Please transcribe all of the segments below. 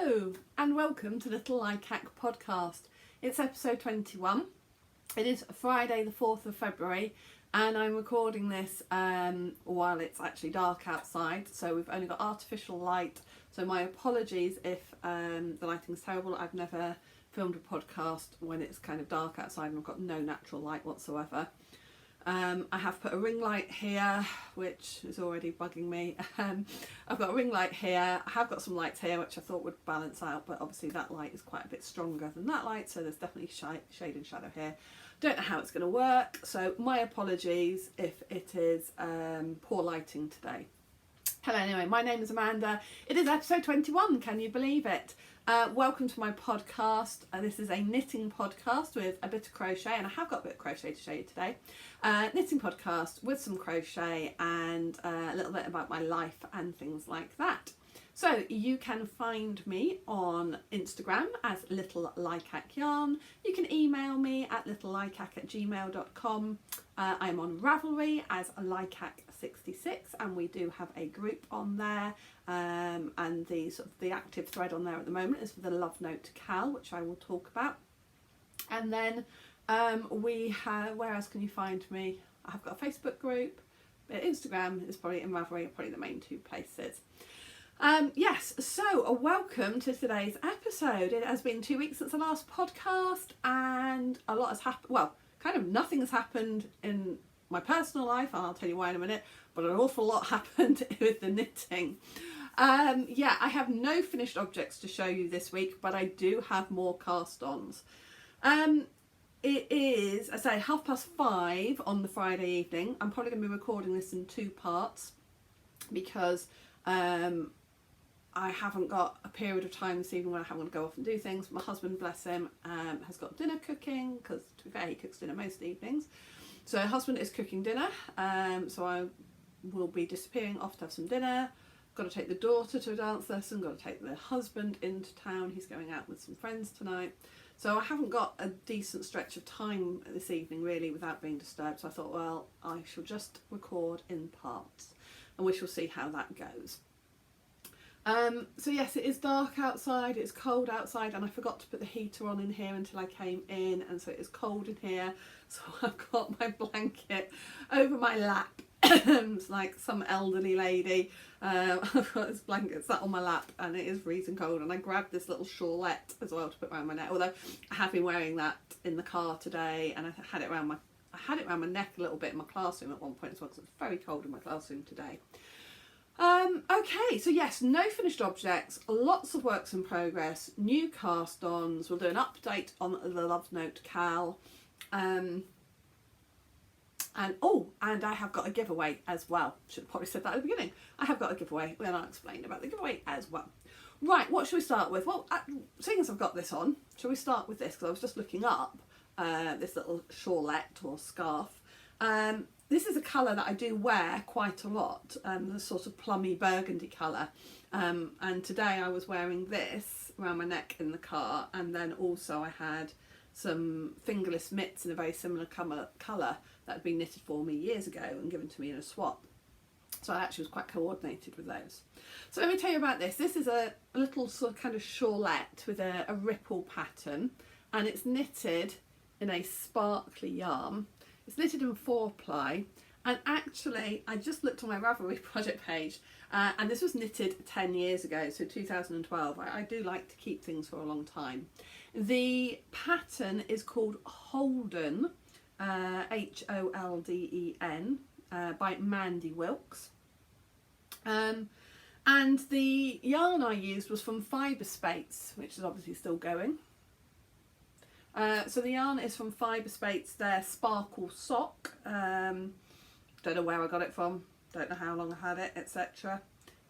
Hello and welcome to Little Likac podcast. It's episode 21. It is Friday the 4th of February and I'm recording this while it's actually dark outside, so we've only got artificial light, so my apologies if the lighting's terrible. I've never filmed a podcast when it's kind of dark outside and I've got no natural light whatsoever. I have put a ring light here, which is already bugging me. I've got a ring light here. I have got some lights here, which I thought would balance out, but obviously that light is quite a bit stronger than that light, so there's definitely shade and shadow here. Don't know how it's going to work, so my apologies if it is poor lighting today. Hello, anyway, my name is Amanda. It is episode 21, can you believe it? Welcome to my podcast. This is a knitting podcast with a bit of crochet, and I have got a bit of crochet to show you today. Knitting podcast with some crochet and a little bit about my life and things like that. So you can find me on Instagram as Little Likac Yarn. You can email me at littlelikac@gmail.com. I'm on Ravelry as Likac66, and we do have a group on there. And the active thread on there at the moment is for the Love Note to Cal, which I will talk about. And then we have, where else can you find me? I have got a Facebook group. Instagram is probably, in Ravelry are probably the main two places. Yes, so welcome to today's episode. It has been 2 weeks since the last podcast and a lot has happened. Well, kind of nothing has happened in my personal life, and I'll tell you why in a minute, but an awful lot happened with the knitting. Yeah, I have no finished objects to show you this week, but I do have more cast-ons. It is, I say, 5:30 on the Friday evening. I'm probably going to be recording this in two parts because I haven't got a period of time this evening when I haven't got to go off and do things. My husband, bless him, has got dinner cooking, because to be fair, he cooks dinner most evenings. So my husband is cooking dinner, so I will be disappearing off to have some dinner. Got to take the daughter to a dance lesson, got to take the husband into town. He's going out with some friends tonight. So I haven't got a decent stretch of time this evening really without being disturbed. So I thought, well, I shall just record in parts and we shall see how that goes. So yes, it is dark outside, it's cold outside, and I forgot to put the heater on in here until I came in, and so it is cold in here. So I've got my blanket over my lap. It's like some elderly lady. I've got this blanket sat on my lap and it is freezing cold, and I grabbed this little shawlette as well to put around my neck, although I have been wearing that in the car today, and I had it around my neck a little bit in my classroom at one point as well, because it's very cold in my classroom today. Okay, so yes, no finished objects, lots of works in progress, new cast-ons. We'll do an update on the Love Note Cal, and I have got a giveaway as well. Should have probably said that at the beginning. I have got a giveaway, and I'll explain about the giveaway as well. Right, what should we start with? Well, seeing as I've got this on, shall we start with this? Because I was just looking up this little shawlette or scarf. This is a colour that I do wear quite a lot, the sort of plummy burgundy colour. And today I was wearing this around my neck in the car, and then also I had some fingerless mitts in a very similar colour that had been knitted for me years ago and given to me in a swap. So I actually was quite coordinated with those. So let me tell you about this. This is a little sort of kind of shawlette with a ripple pattern, and it's knitted in a sparkly yarn. It's knitted in 4-ply, and actually I just looked on my Ravelry project page and this was knitted 10 years ago, so 2012. I do like to keep things for a long time. The pattern is called Holden, Holden, by Mandy Wilkes. And the yarn I used was from Fibre Spates, which is obviously still going. So the yarn is from Fibre Spates, their Sparkle Sock. Don't know where I got it from, don't know how long I had it, etc.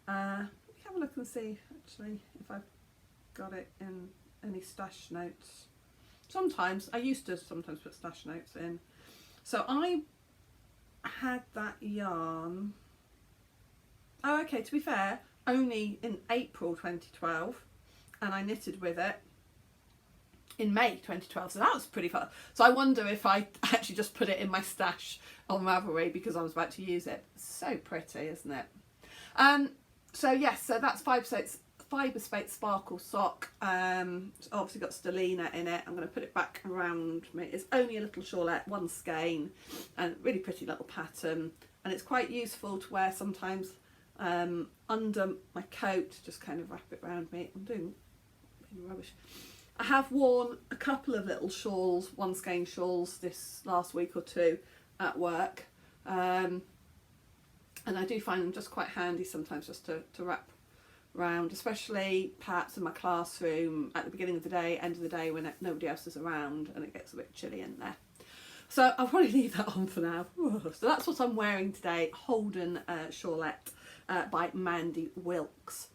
Let me have a look and see actually if I've got it in any stash notes. Sometimes, I used to sometimes put stash notes in. So I had that yarn, oh okay, to be fair, only in April 2012, and I knitted with it in May 2012, so that was pretty fun. So I wonder if I actually just put it in my stash on Ravelry because I was about to use it. So pretty, isn't it? So yes, so that's fibre space sparkle sock. It's obviously got Stellina in it. I'm going to put it back around me. It's only a little shawlette, one skein, and really pretty little pattern. And it's quite useful to wear sometimes under my coat. Just kind of wrap it around me. I'm doing rubbish. I have worn a couple of little shawls, one skein shawls, this last week or two at work. And I do find them just quite handy sometimes just to wrap around, especially perhaps in my classroom at the beginning of the day, end of the day when nobody else is around and it gets a bit chilly in there. So I'll probably leave that on for now. So that's what I'm wearing today, Holden shawlette by Mandy Wilkes.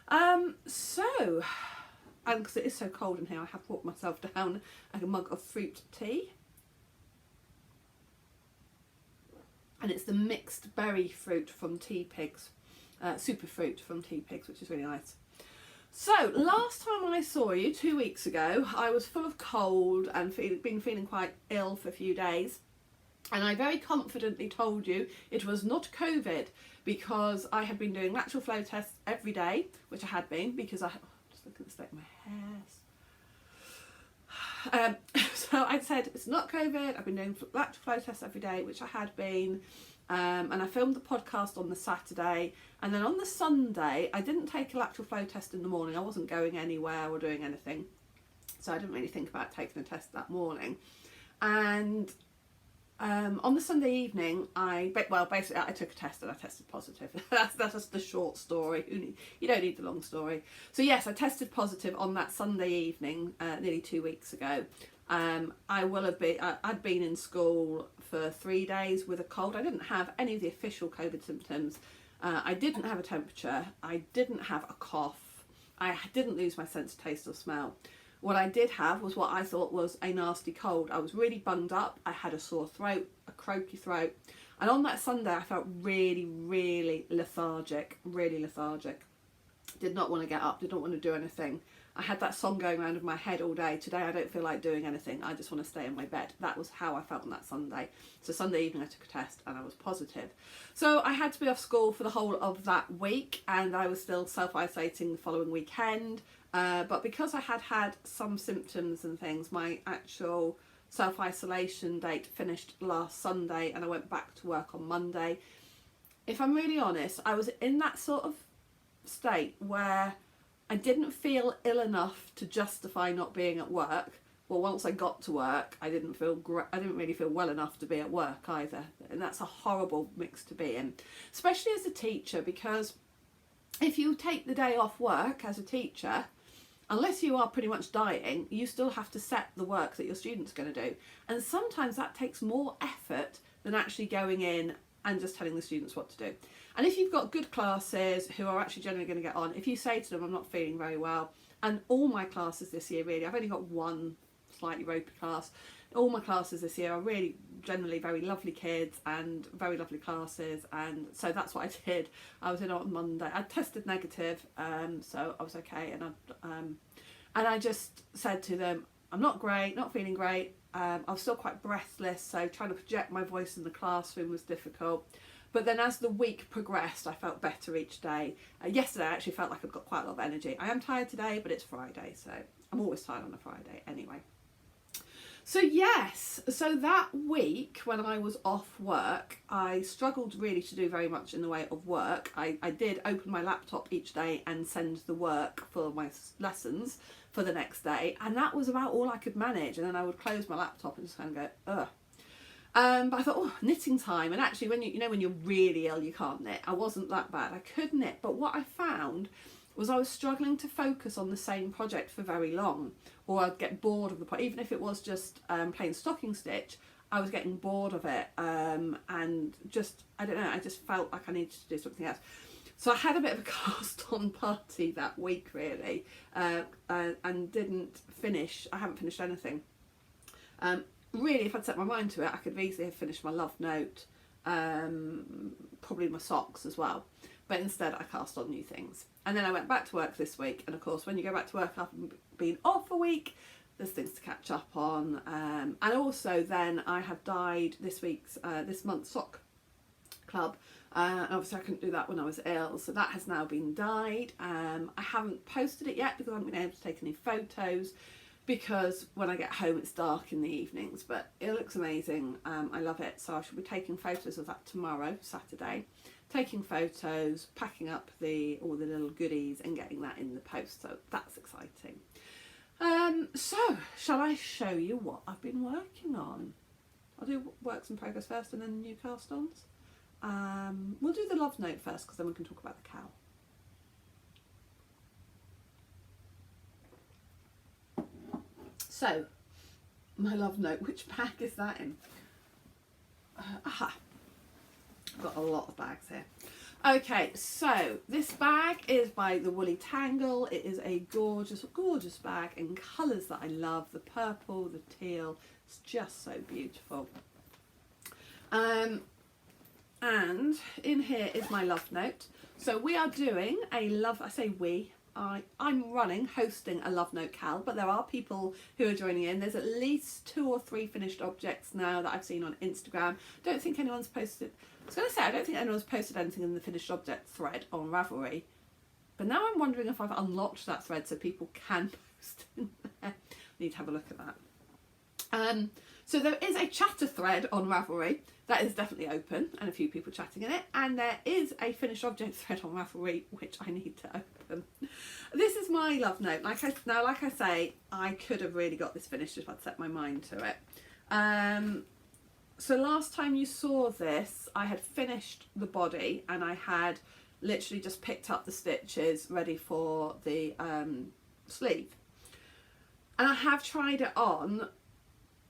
And because it is so cold in here, I have brought myself down a mug of fruit tea. And it's the mixed berry fruit from Tea Pigs, super fruit from Tea Pigs, which is really nice. So last time I saw you 2 weeks ago, I was full of cold and been feeling quite ill for a few days. And I very confidently told you it was not COVID because I had been doing lateral flow tests every day, which I had been because just look at the state of my hair. So I said it's not COVID. I've been doing lateral flow tests every day, which I had been, and I filmed the podcast on the Saturday, and then on the Sunday I didn't take a lateral flow test in the morning. I wasn't going anywhere or doing anything, so I didn't really think about taking a test that morning. And on the Sunday evening, basically I took a test and I tested positive. That's just the short story. You don't need the long story. So yes, I tested positive on that Sunday evening, nearly 2 weeks ago. I'd been in school for 3 days with a cold. I didn't have any of the official COVID symptoms. I didn't have a temperature. I didn't have a cough. I didn't lose my sense of taste or smell. What I did have was what I thought was a nasty cold. I was really bunged up. I had a sore throat, a croaky throat. And on that Sunday, I felt really, really lethargic, Did not want to get up, did not want to do anything. I had that song going around in my head all day. Today, I don't feel like doing anything. I just want to stay in my bed. That was how I felt on that Sunday. So Sunday evening, I took a test and I was positive. So I had to be off school for the whole of that week, and I was still self-isolating the following weekend. But because I had some symptoms and things, my actual self-isolation date finished last Sunday and I went back to work on Monday. If I'm really honest, I was in that sort of state where I didn't feel ill enough to justify not being at work. Well, once I got to work, I didn't really feel well enough to be at work either. And that's a horrible mix to be in, especially as a teacher, because if you take the day off work as a teacher, unless you are pretty much dying, you still have to set the work that your students are going to do. And sometimes that takes more effort than actually going in and just telling the students what to do. And if you've got good classes who are actually generally going to get on, if you say to them, I'm not feeling very well, and all my classes this year really, I've only got one slightly ropey class, all my classes this year are really generally very lovely kids and very lovely classes, and so that's what I did. I was in on Monday. I tested negative, so I was okay, and I just said to them, I'm not great, not feeling great. I was still quite breathless, so trying to project my voice in the classroom was difficult. But then as the week progressed, I felt better each day. Yesterday I actually felt like I've got quite a lot of energy. I am tired today, but it's Friday, so I'm always tired on a Friday anyway. So yes, so that week when I was off work, I struggled really to do very much in the way of work. I did open my laptop each day and send the work for my lessons for the next day, and that was about all I could manage. And then I would close my laptop and just kind of go, ugh. But I thought, oh, knitting time. And actually, when when you're really ill, you can't knit. I wasn't that bad. I could knit, but what I found was I was struggling to focus on the same project for very long, or I'd get bored of the project. Even if it was just plain stocking stitch, I was getting bored of it, and just, I don't know, I just felt like I needed to do something else. So I had a bit of a cast-on party that week, really, and didn't finish. I haven't finished anything. Really, if I'd set my mind to it, I could easily have finished my love note, probably my socks as well. But instead I cast on new things. And then I went back to work this week, and of course when you go back to work after being off a week, there's things to catch up on. And also then I have dyed this month's sock club. And obviously I couldn't do that when I was ill, so that has now been dyed. I haven't posted it yet because I haven't been able to take any photos, because when I get home it's dark in the evenings, but it looks amazing. I love it, so I should be taking photos of that tomorrow, Saturday, taking photos, packing up all the little goodies and getting that in the post, so that's exciting. So shall I show you what I've been working on? I'll do works in progress first and then new cast-ons. We'll do the love note first because then we can talk about the cowl. So, my love note, which bag is that in? I've got a lot of bags here. Okay, so this bag is by the Woolly Tangle. It is a gorgeous, gorgeous bag in colours that I love. The purple, the teal, it's just so beautiful. And in here is my love note. So we are doing a love, I say we, I'm hosting a love note cal, but there are people who are joining in. There's at least 2 or 3 finished objects now that I've seen on Instagram. Don't think anyone's posted, I don't think anyone's posted anything in the finished object thread on Ravelry, but now I'm wondering if I've unlocked that thread so people can post in there. I need to have a look at that. So there is a chatter thread on Ravelry that is definitely open and a few people chatting in it, and there is a finished object thread on Ravelry which I need to open. This is my love note. Like I say, I could have really got this finished if I'd set my mind to it. So last time you saw this, I had finished the body and I had literally just picked up the stitches ready for the sleeve. And I have tried it on,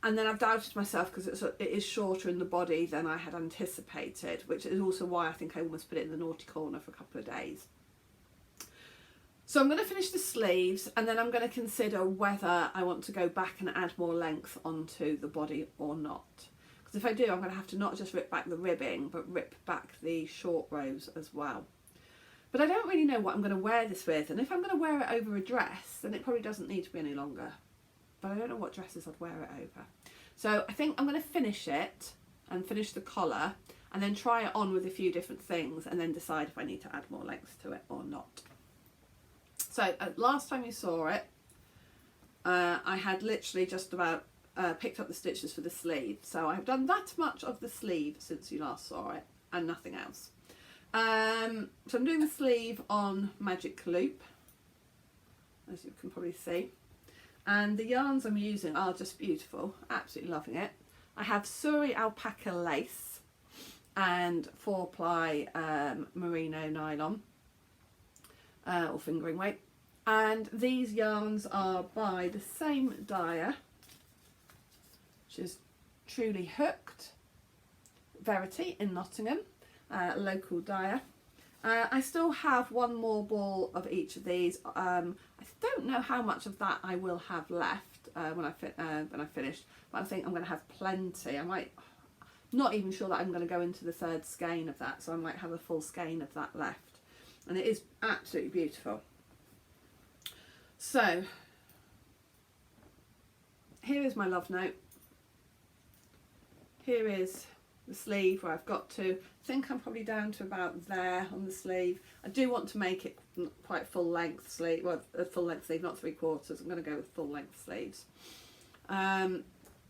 and then I've doubted myself because it is shorter in the body than I had anticipated, which is also why I think I almost put it in the naughty corner for a couple of days. So I'm going to finish the sleeves and then I'm going to consider whether I want to go back and add more length onto the body or not. Because if I do, I'm going to have to not just rip back the ribbing, but rip back the short rows as well. But I don't really know what I'm going to wear this with, and if I'm going to wear it over a dress, then it probably doesn't need to be any longer. But I don't know what dresses I'd wear it over. So I think I'm going to finish it and finish the collar and then try it on with a few different things and then decide if I need to add more length to it or not. So last time you saw it, I had literally just about picked up the stitches for the sleeve. So I've done that much of the sleeve since you last saw it and nothing else. So I'm doing the sleeve on Magic Loop, as you can probably see. And the yarns I'm using are just beautiful, absolutely loving it. I have Suri Alpaca lace and 4-ply merino nylon, or fingering weight. And these yarns are by the same dyer, which is Truly Hooked, Verity in Nottingham, local dyer. I still have one more ball of each of these. I don't know how much of that I will have left when I finish, but I think I'm going to have plenty. Not even sure that I'm going to go into the 3rd skein of that, so I might have a full skein of that left. And it is absolutely beautiful. So here is my love note. Here is the sleeve where I've got to. I think I'm probably down to about there on the sleeve. I do want to make it quite full length sleeve, well, a full length sleeve, not 3/4. I'm going to go with full length sleeves.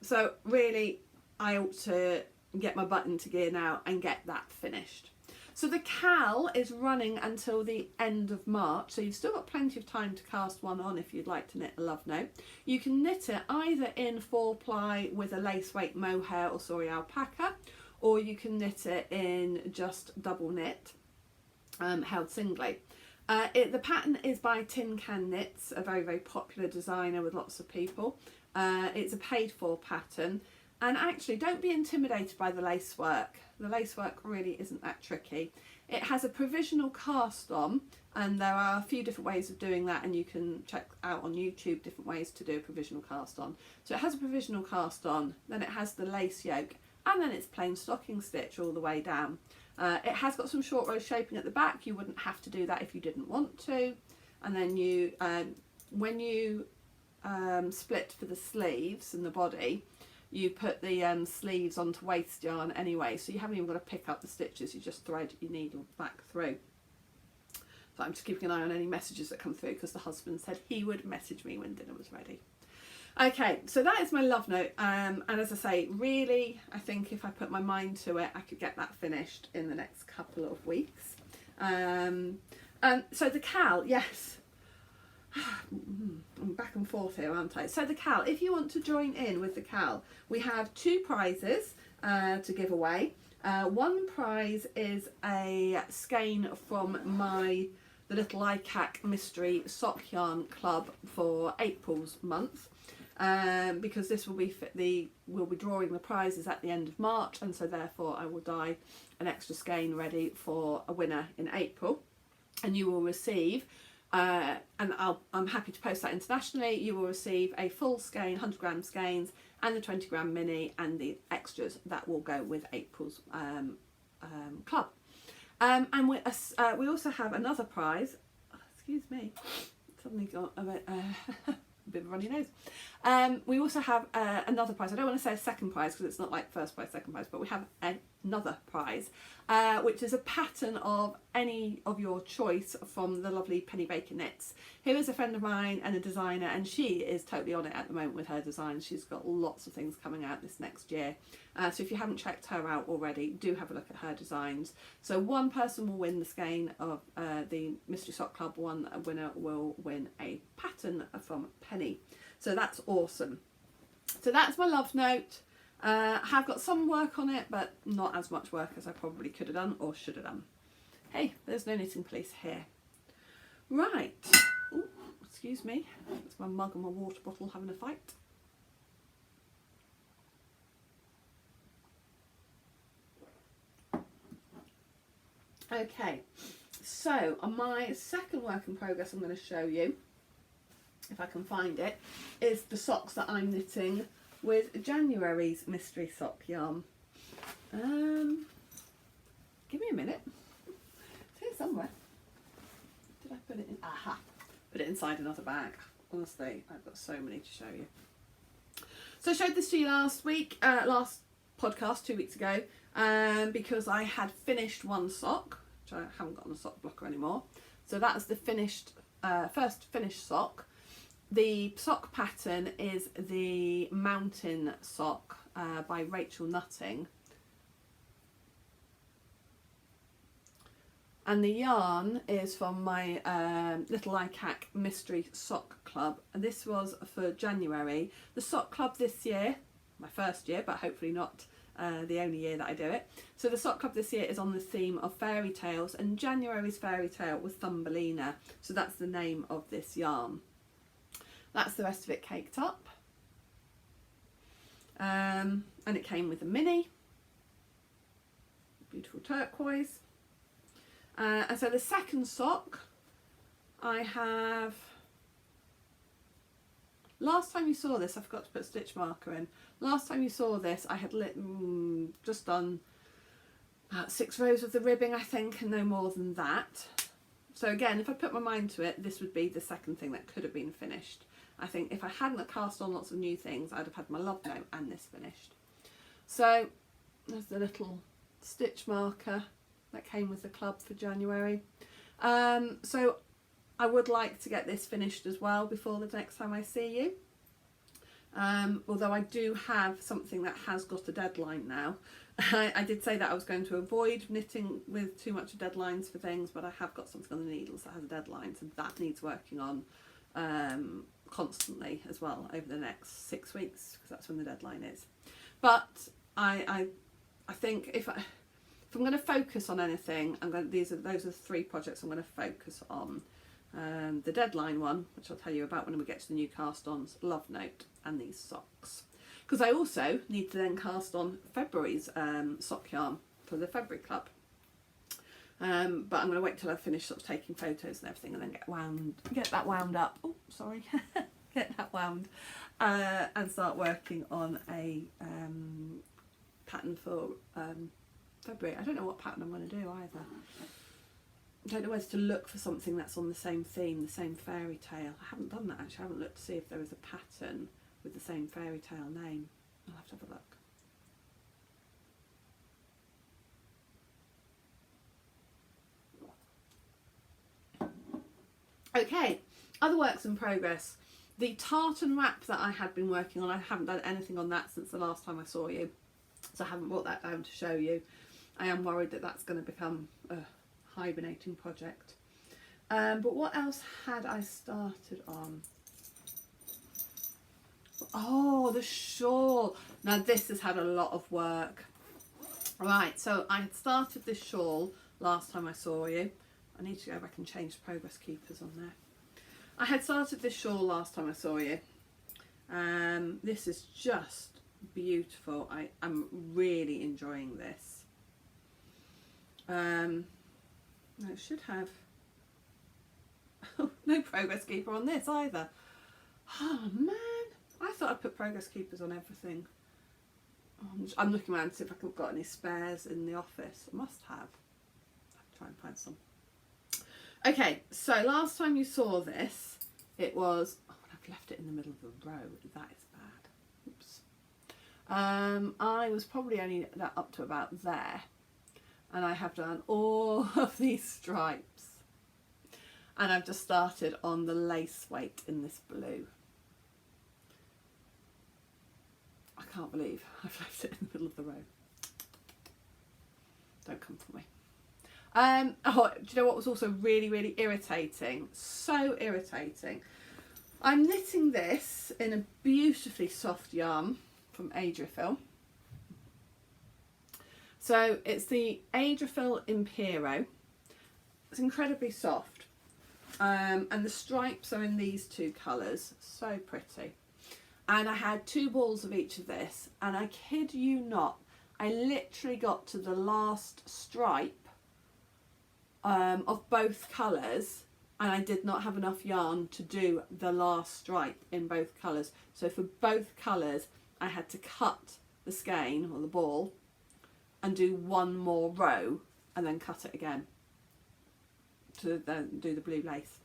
So really I ought to get my butt into gear now and get that finished. So the cal is running until the end of March, so you've still got plenty of time to cast one on if you'd like to knit a love note. You can knit it either in 4-ply with a lace weight mohair or Suri Alpaca, or you can knit it in just double knit, held singly. The pattern is by Tin Can Knits, a very, very popular designer with lots of people. It's a paid for pattern. And actually, don't be intimidated by the lace work. The lace work really isn't that tricky. It has a provisional cast on, and there are a few different ways of doing that, and you can check out on YouTube different ways to do a provisional cast on. So it has a provisional cast on, then it has the lace yoke, and then it's plain stocking stitch all the way down. It has got some short row shaping at the back. You wouldn't have to do that if you didn't want to. And then when you split for the sleeves and the body, you put the sleeves onto waste yarn anyway, so you haven't even got to pick up the stitches, you just thread your needle back through. So I'm just keeping an eye on any messages that come through, because the husband said he would message me when dinner was ready. Okay, so that is my love note, and as I say, really, I think if I put my mind to it, I could get that finished in the next couple of weeks. And so the cal, yes, I'm back and forth here, aren't I? So the cal, if you want to join in with the cal, we have 2 prizes to give away. One prize is a skein from the Little Likac Mystery Sock Yarn Club for April's month. Because this will be we'll be drawing the prizes at the end of March, and so therefore I will dye an extra skein ready for a winner in April, and you will receive and I'm happy to post that internationally. You will receive a full skein, 100-gram skeins, and the 20-gram mini, and the extras that will go with April's club. And we also have another prize. Excuse me, suddenly got a bit. Bit of a runny nose. We also have another prize. I don't want to say a second prize because it's not like first prize, second prize, but we have another prize, which is a pattern of any of your choice from the lovely Penny Baker Knits, who is a friend of mine and a designer, and she is totally on it at the moment with her designs. She's got lots of things coming out this next year. So if you haven't checked her out already, do have a look at her designs. So one person will win the skein of the Mystery Sock Club, one winner will win a pattern from Penny. So that's awesome. So that's my love note. I have got some work on it, but not as much work as I probably could have done or should have done. Hey, there's no knitting police here. Right. Ooh, excuse me. That's my mug and my water bottle having a fight. Okay, so on my second work in progress I'm going to show you, if I can find it, is the socks that I'm knitting with January's mystery sock yarn. Give me a minute. It's here somewhere. Did I put it in? Aha! Put it inside another bag. Honestly, I've got so many to show you. So I showed this to you last week, last podcast 2 weeks ago, because I had finished one sock, which I haven't got on a sock blocker anymore. So that's the finished, first finished sock. The sock pattern is the Mountain Sock by Rachel Nutting. And the yarn is from my Little Likac Mystery Sock Club. And this was for January. The sock club this year, my first year, but hopefully not the only year that I do it. So the sock club this year is on the theme of fairy tales, and January's fairy tale was Thumbelina. So that's the name of this yarn. That's the rest of it caked up. And it came with a mini. Beautiful turquoise. And so the second sock, I have, last time you saw this, I forgot to put a stitch marker in. Last time you saw this, I had just done about 6 rows of the ribbing, I think, and no more than that. So again, if I put my mind to it, this would be the second thing that could have been finished. I think if I hadn't cast on lots of new things, I'd have had my love note and this finished. So there's the little stitch marker that came with the club for January. So I would like to get this finished as well before the next time I see you. Although I do have something that has got a deadline now. I did say that I was going to avoid knitting with too much deadlines for things, but I have got something on the needles that has a deadline, so that needs working on constantly as well over the next 6 weeks, because that's when the deadline is. But I think if I'm going to focus on anything, those are the 3 projects I'm going to focus on. The deadline one, which I'll tell you about when we get to the new cast-ons, love note, and these socks. Because I also need to then cast on February's sock yarn for the February club. But I'm going to wait till I've finished sort of taking photos and everything, and then get that wound up. Oh, sorry, get that wound, and start working on a pattern for February. I don't know what pattern I'm going to do either. I don't know whether to look for something that's on the same theme, the same fairy tale. I haven't done that actually. I haven't looked to see if there is a pattern with the same fairy tale name. I'll have to have a look. Okay, other works in progress. The tartan wrap that I had been working on, I haven't done anything on that since the last time I saw you, so I haven't brought that down to show you. I am worried that that's going to become a hibernating project. But what else had I started on? Oh, the shawl. Now this has had a lot of work. Right, so I had started this shawl last time I saw you. I need to go back and change the progress keepers on there. I had started this shawl last time I saw you. This is just beautiful. I'm really enjoying this. I should have no progress keeper on this either. Oh man, I thought I'd put progress keepers on everything. I'm looking around to see if I've got any spares in the office. I must have. I'll try and find some. Okay, so last time you saw this, it was, oh, I've left it in the middle of the row. That is bad. Oops. I was probably only up to about there, and I have done all of these stripes, and I've just started on the lace weight in this blue. I can't believe I've left it in the middle of the row. Don't come for me. Oh, do you know what was also really, really irritating? So irritating. I'm knitting this in a beautifully soft yarn from Adriafil. So it's the Adriafil Impero. It's incredibly soft. And the stripes are in these two colours. So pretty. And I had 2 balls of each of this. And I kid you not, I literally got to the last stripe of both colours, and I did not have enough yarn to do the last stripe in both colours. So for both colours I had to cut the skein or the ball and do 1 more row and then cut it again to then do the blue lace.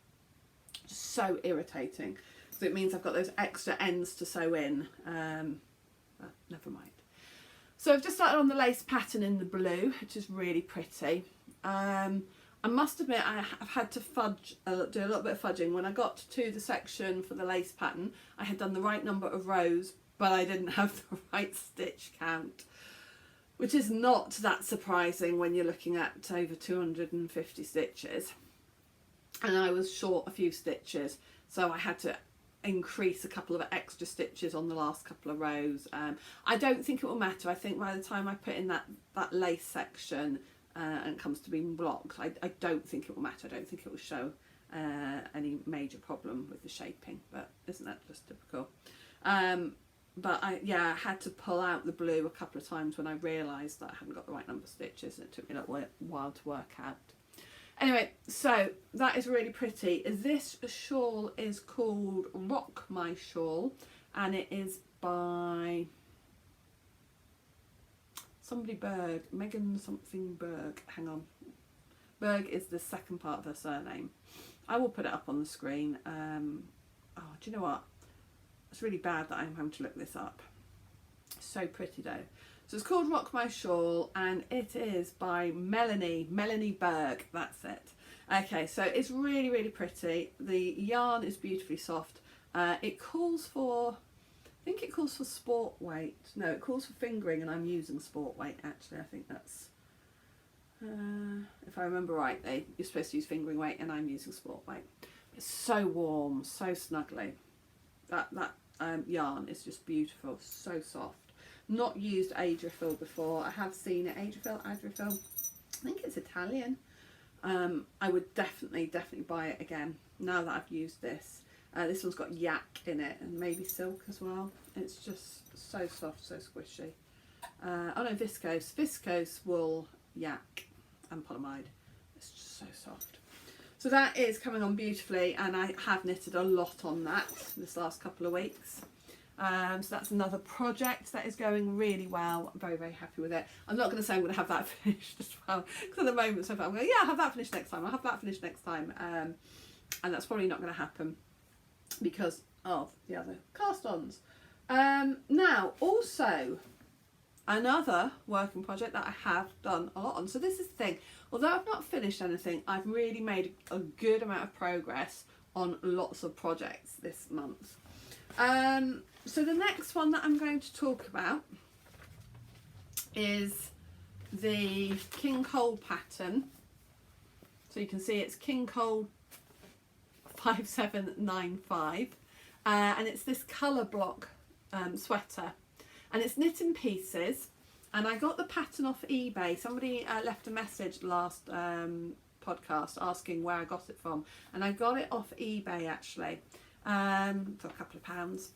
Just so irritating, so it means I've got those extra ends to sew in. But never mind. So I've just started on the lace pattern in the blue, which is really pretty. I must admit I've had to do a little bit of fudging. When I got to the section for the lace pattern, I had done the right number of rows, but I didn't have the right stitch count, which is not that surprising when you're looking at over 250 stitches. And I was short a few stitches, so I had to increase a couple of extra stitches on the last couple of rows. I don't think it will matter. I think by the time I put in that lace section, and it comes to being blocked, I don't think it will matter. I don't think it will show any major problem with the shaping, but isn't that just typical? But I had to pull out the blue a couple of times when I realised that I hadn't got the right number of stitches, and it took me a little while to work out. Anyway, so that is really pretty. This shawl is called Rock My Shawl, and it is by somebody Berg, Megan something Berg. Hang on. Berg is the second part of her surname. I will put it up on the screen. Oh, do you know what? It's really bad that I'm having to look this up. So pretty though. So it's called Rock My Shawl, and it is by Melanie Berg. That's it. Okay, so it's really, really pretty. The yarn is beautifully soft. It calls for, I think it calls for sport weight. No, it calls for fingering, and I'm using sport weight actually. I think that's, if I remember rightly, you're supposed to use fingering weight, and I'm using sport weight. It's so warm, so snuggly. That yarn is just beautiful, so soft. Not used Adriafil before. I have seen it. Adriafil. I think it's Italian. I would definitely buy it again now that I've used this. This one's got yak in it, and maybe silk as well. It's just so soft, so squishy. Oh no, viscose wool, yak and polyamide. It's just so soft. So that is coming on beautifully, and I have knitted a lot on that this last couple of weeks. So that's another project that is going really well. I'm very, very happy with it. I'm not going to say I'm going to have that finished as well, because at the moment so far I'm going, yeah, I'll have that finished next time, I'll have that finished next time. And that's probably not going to happen because of the other cast-ons. Now, also, another working project that I have done a lot on. So this is the thing, although I've not finished anything, I've really made a good amount of progress on lots of projects this month. So the next one that I'm going to talk about is the King Cole pattern. So you can see it's King Cole 5795, and it's this colour block sweater, and it's knit in pieces, and I got the pattern off eBay. Somebody left a message last podcast asking where I got it from, and I got it off eBay actually, for a couple of pounds.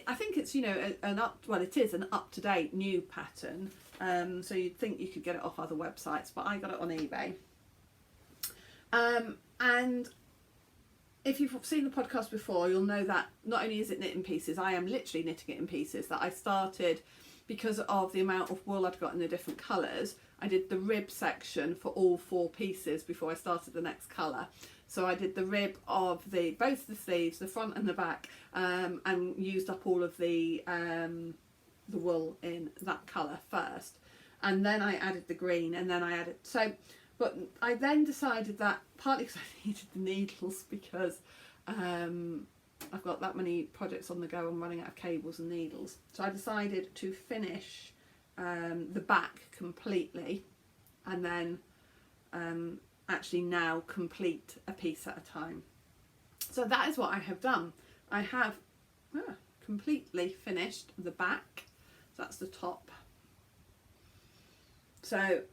I think it's, you know, it is an up-to-date new pattern, so you'd think you could get it off other websites, but I got it on eBay. And if you've seen the podcast before, you'll know that not only is it knit in pieces, I am literally knitting it in pieces. That I started because of the amount of wool I'd got in the different colours. I did the rib section for all 4 pieces before I started the next colour. So I did the rib of both the sleeves, the front and the back, and used up all of the wool in that colour first. And then I added the green, and then I added... But I then decided that, partly because I needed the needles, because I've got that many projects on the go, I'm running out of cables and needles. So I decided to finish the back completely, and then actually now complete a piece at a time. So that is what I have done. I have completely finished the back. So that's the top. So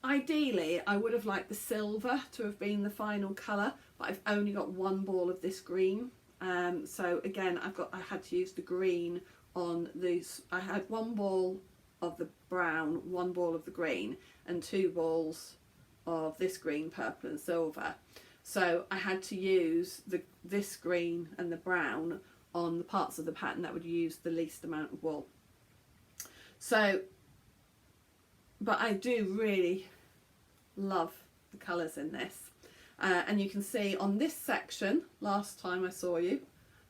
ideally, I would have liked the silver to have been the final colour, but I've only got one ball of this green. So again, I had to use the green on these. I had one ball of the brown, one ball of the green, and 2 balls of this green, purple and silver. So I had to use this green and the brown on the parts of the pattern that would use the least amount of wool. So, but I do really love the colours in this, and you can see on this section, last time I saw you,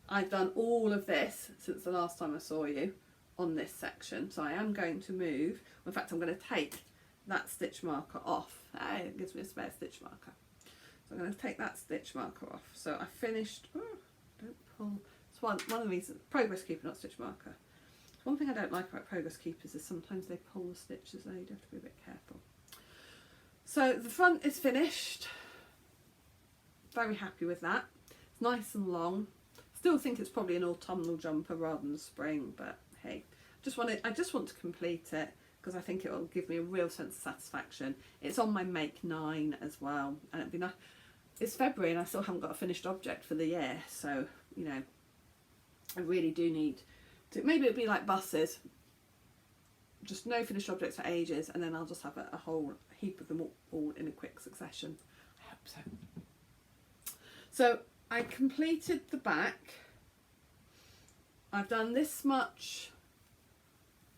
I've done all of this since the last time I saw you on this section. So I am going to move, in fact I'm going to take that stitch marker off. It gives me a spare stitch marker, so I'm going to take that stitch marker off. So I finished, don't pull, it's one of the reasons, progress keeper, not stitch marker. One thing I don't like about progress keepers is sometimes they pull the stitches, so you'd have to be a bit careful. So the front is finished. Very happy with that. It's nice and long. Still think it's probably an autumnal jumper rather than spring, but hey, I just want to complete it because I think it will give me a real sense of satisfaction. It's on my make 9 as well, and it'd be nice. It's February and I still haven't got a finished object for the year, so you know, I really do need to. Maybe it'd be like buses, just no finished objects for ages, and then I'll just have a whole heap of them all in a quick succession. I hope so. So I completed the back. I've done this much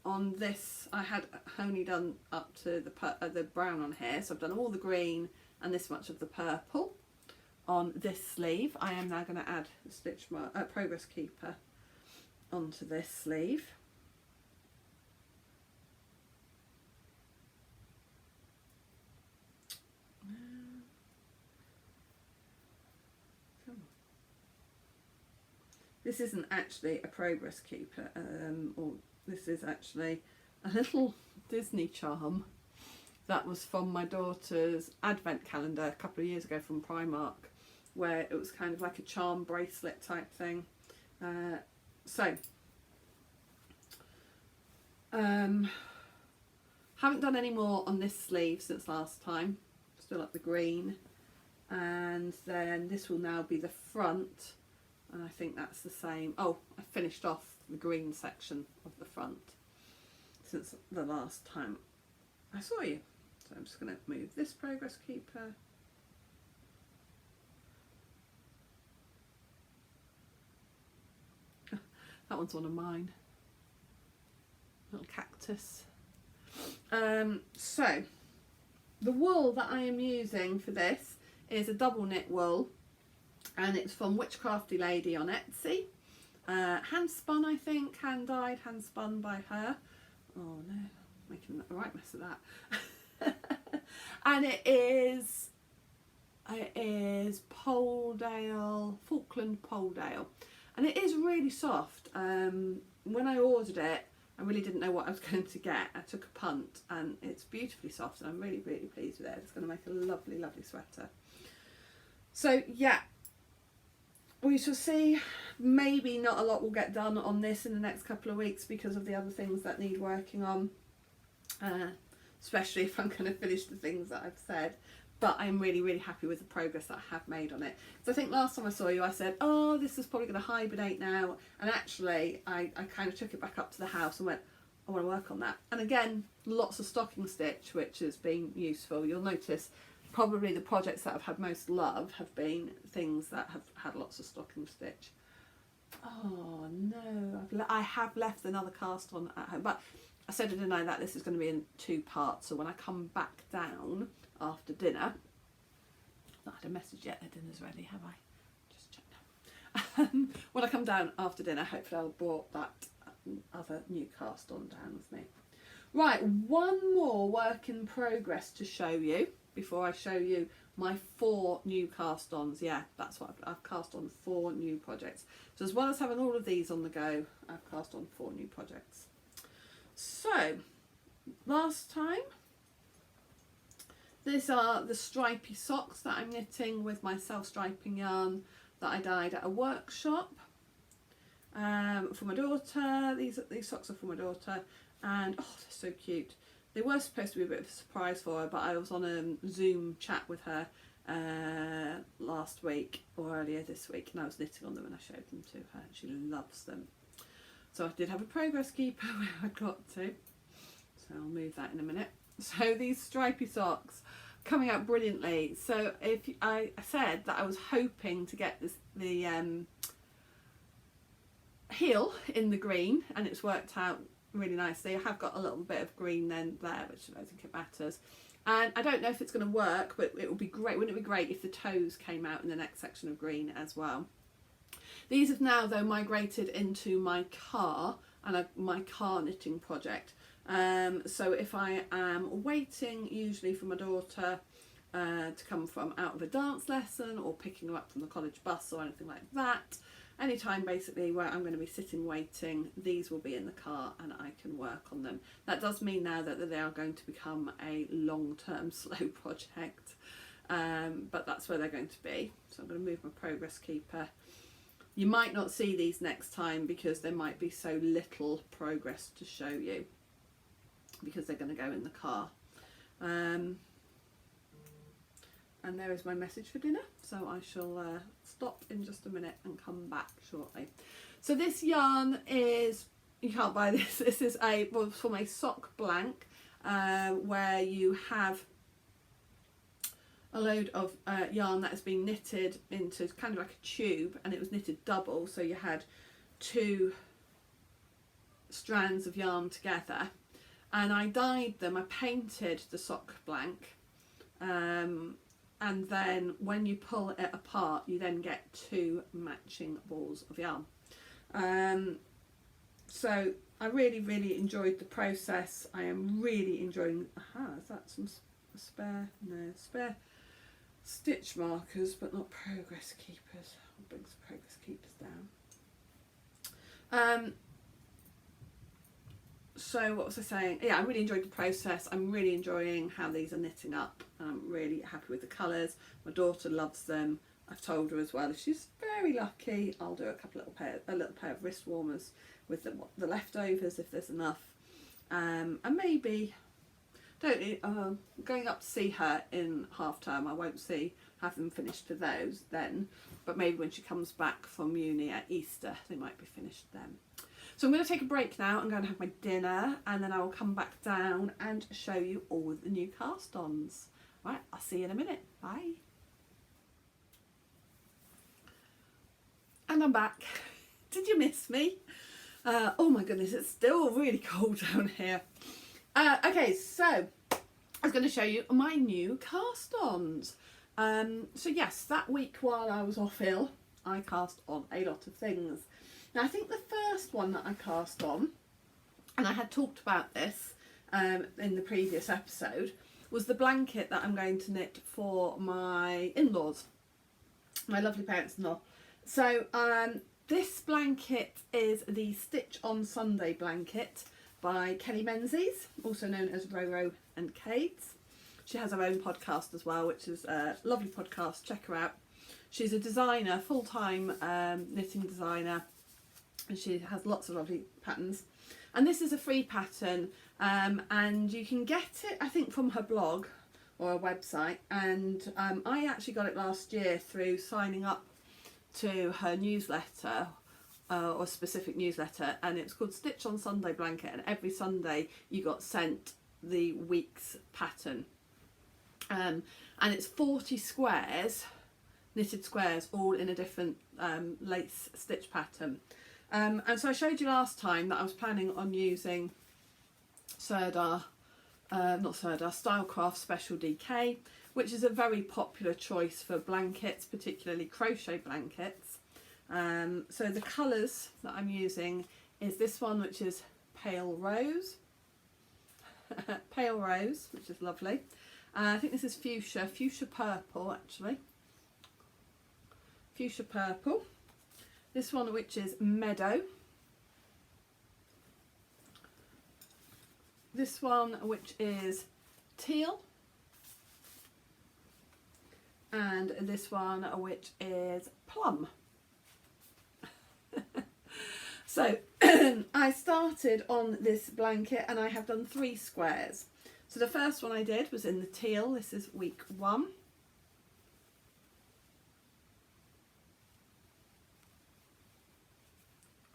on this. I had only done up to the brown on here, so I've done all the green and this much of the purple on this sleeve. I am now going to add a stitch progress keeper onto this sleeve. This isn't actually a progress keeper, or this is actually a little Disney charm that was from my daughter's advent calendar a couple of years ago from Primark, where it was kind of like a charm bracelet type thing. Haven't done any more on this sleeve since last time, still up the green, and then this will now be the front, and I think that's the same. Oh, I finished off the green section of the front since the last time I saw you. So I'm just going to move this progress keeper. That one's one of mine. Little cactus. So the wool that I am using for this is a double knit wool, and it's from Witchcrafty Lady on Etsy. hand spun, I think, hand dyed, hand spun by her. Oh no, making the right mess of that. And it is Poledale, Falkland Poledale, and it is really soft. When I ordered it, I really didn't know what I was going to get. I took a punt, and it's beautifully soft, and I'm really, really pleased with it. It's going to make a lovely, lovely sweater. So yeah, we shall see. Maybe not a lot will get done on this in the next couple of weeks because of the other things that need working on, especially if I'm going to finish the things that I've said. But I'm really, really happy with the progress that I have made on it. So I think last time I saw you, I said, oh, this is probably going to hibernate now. And actually, I kind of took it back up to the house and went, I want to work on that. And again, lots of stocking stitch, which has been useful. You'll notice probably the projects that I've had most love have been things that have had lots of stocking stitch. Oh no, I have left another cast on at home. But I said, didn't I, that this is going to be in 2 parts. So when I come back down after dinner, not had a message yet that dinner's ready, have I? Just check now. When I come down after dinner, hopefully I'll brought that other new cast on down with me. Right, one more work in progress to show you before I show you my 4 new cast ons. Yeah, that's what I've cast on 4 new projects. So as well as having all of these on the go, I've cast on 4 new projects. So last time, these are the stripy socks that I'm knitting with my self-striping yarn that I dyed at a workshop for my daughter. These socks are for my daughter, and oh, they're so cute. They were supposed to be a bit of a surprise for her, but I was on a Zoom chat with her last week or earlier this week, and I was knitting on them and I showed them to her, and she loves them. So I did have a progress keeper where I got to, so I'll move that in a minute. So these stripy socks coming out brilliantly. So if I said that I was hoping to get the heel in the green, and it's worked out really nicely. I have got a little bit of green then there, which I don't think it matters. And I don't know if it's going to work, but it would be great. Wouldn't it be great if the toes came out in the next section of green as well? These have now though migrated into my car and my car knitting project. So if I am waiting usually for my daughter to come from out of a dance lesson or picking her up from the college bus or anything like that, anytime basically where I'm going to be sitting waiting, these will be in the car and I can work on them. That does mean now that they are going to become a long-term slow project, but that's where they're going to be. So I'm going to move my progress keeper. You might not see these next time because there might be so little progress to show you, because they're going to go in the car. And there is my message for dinner, so I shall stop in just a minute and come back shortly. So this yarn is, you can't buy this, this is from a sock blank where you have a load of yarn that has been knitted into kind of like a tube, and it was knitted double, so you had 2 strands of yarn together. And I dyed them, I painted the sock blank, and then when you pull it apart you then get 2 matching balls of yarn. So I really, really enjoyed the process. I am really enjoying, is that some spare stitch markers, but not progress keepers. I'll bring some progress keepers down. So what was I saying? Yeah, I really enjoyed the process. I'm really enjoying how these are knitting up. I'm really happy with the colours. My daughter loves them. I've told her as well, if she's very lucky, I'll do a little pair of wrist warmers with the leftovers if there's enough. And maybe, going up to see her in half term, I won't have them finished for those then, but maybe when she comes back from uni at Easter, they might be finished then. So I'm going to take a break now. I'm going to have my dinner, and then I will come back down and show you all the new cast-ons. Right, I'll see you in a minute. Bye. And I'm back. Did you miss me? Oh my goodness, it's still really cold down here. Okay, so I was going to show you my new cast-ons. So yes, that week while I was off ill, I cast on a lot of things. Now I think the first one that I cast on, and I had talked about this in the previous episode, was the blanket that I'm going to knit for my in-laws, my lovely parents-in-law. So this blanket is the Stitch on Sunday blanket by Kelly Menzies, also known as Roro and Kades. She has her own podcast as well, which is a lovely podcast. Check her out. She's a designer, full-time knitting designer, and she has lots of lovely patterns. And this is a free pattern, and you can get it, I think, from her blog or a website. And I actually got it last year through signing up to her newsletter, or a specific newsletter, and it's called Stitch on Sunday blanket, and every Sunday you got sent the week's pattern. And it's 40 squares, knitted squares, all in a different lace stitch pattern. And so I showed you last time that I was planning on using Stylecraft Special DK, which is a very popular choice for blankets, particularly crochet blankets. So the colours that I'm using is this one, which is Pale Rose, Pale Rose, which is lovely. I think this is Fuchsia Purple actually, Fuchsia Purple. This one, which is Meadow. This one, which is Teal. And this one, which is Plum. So I started on this blanket and I have done 3 squares. So the first one I did was in the teal. This is week 1.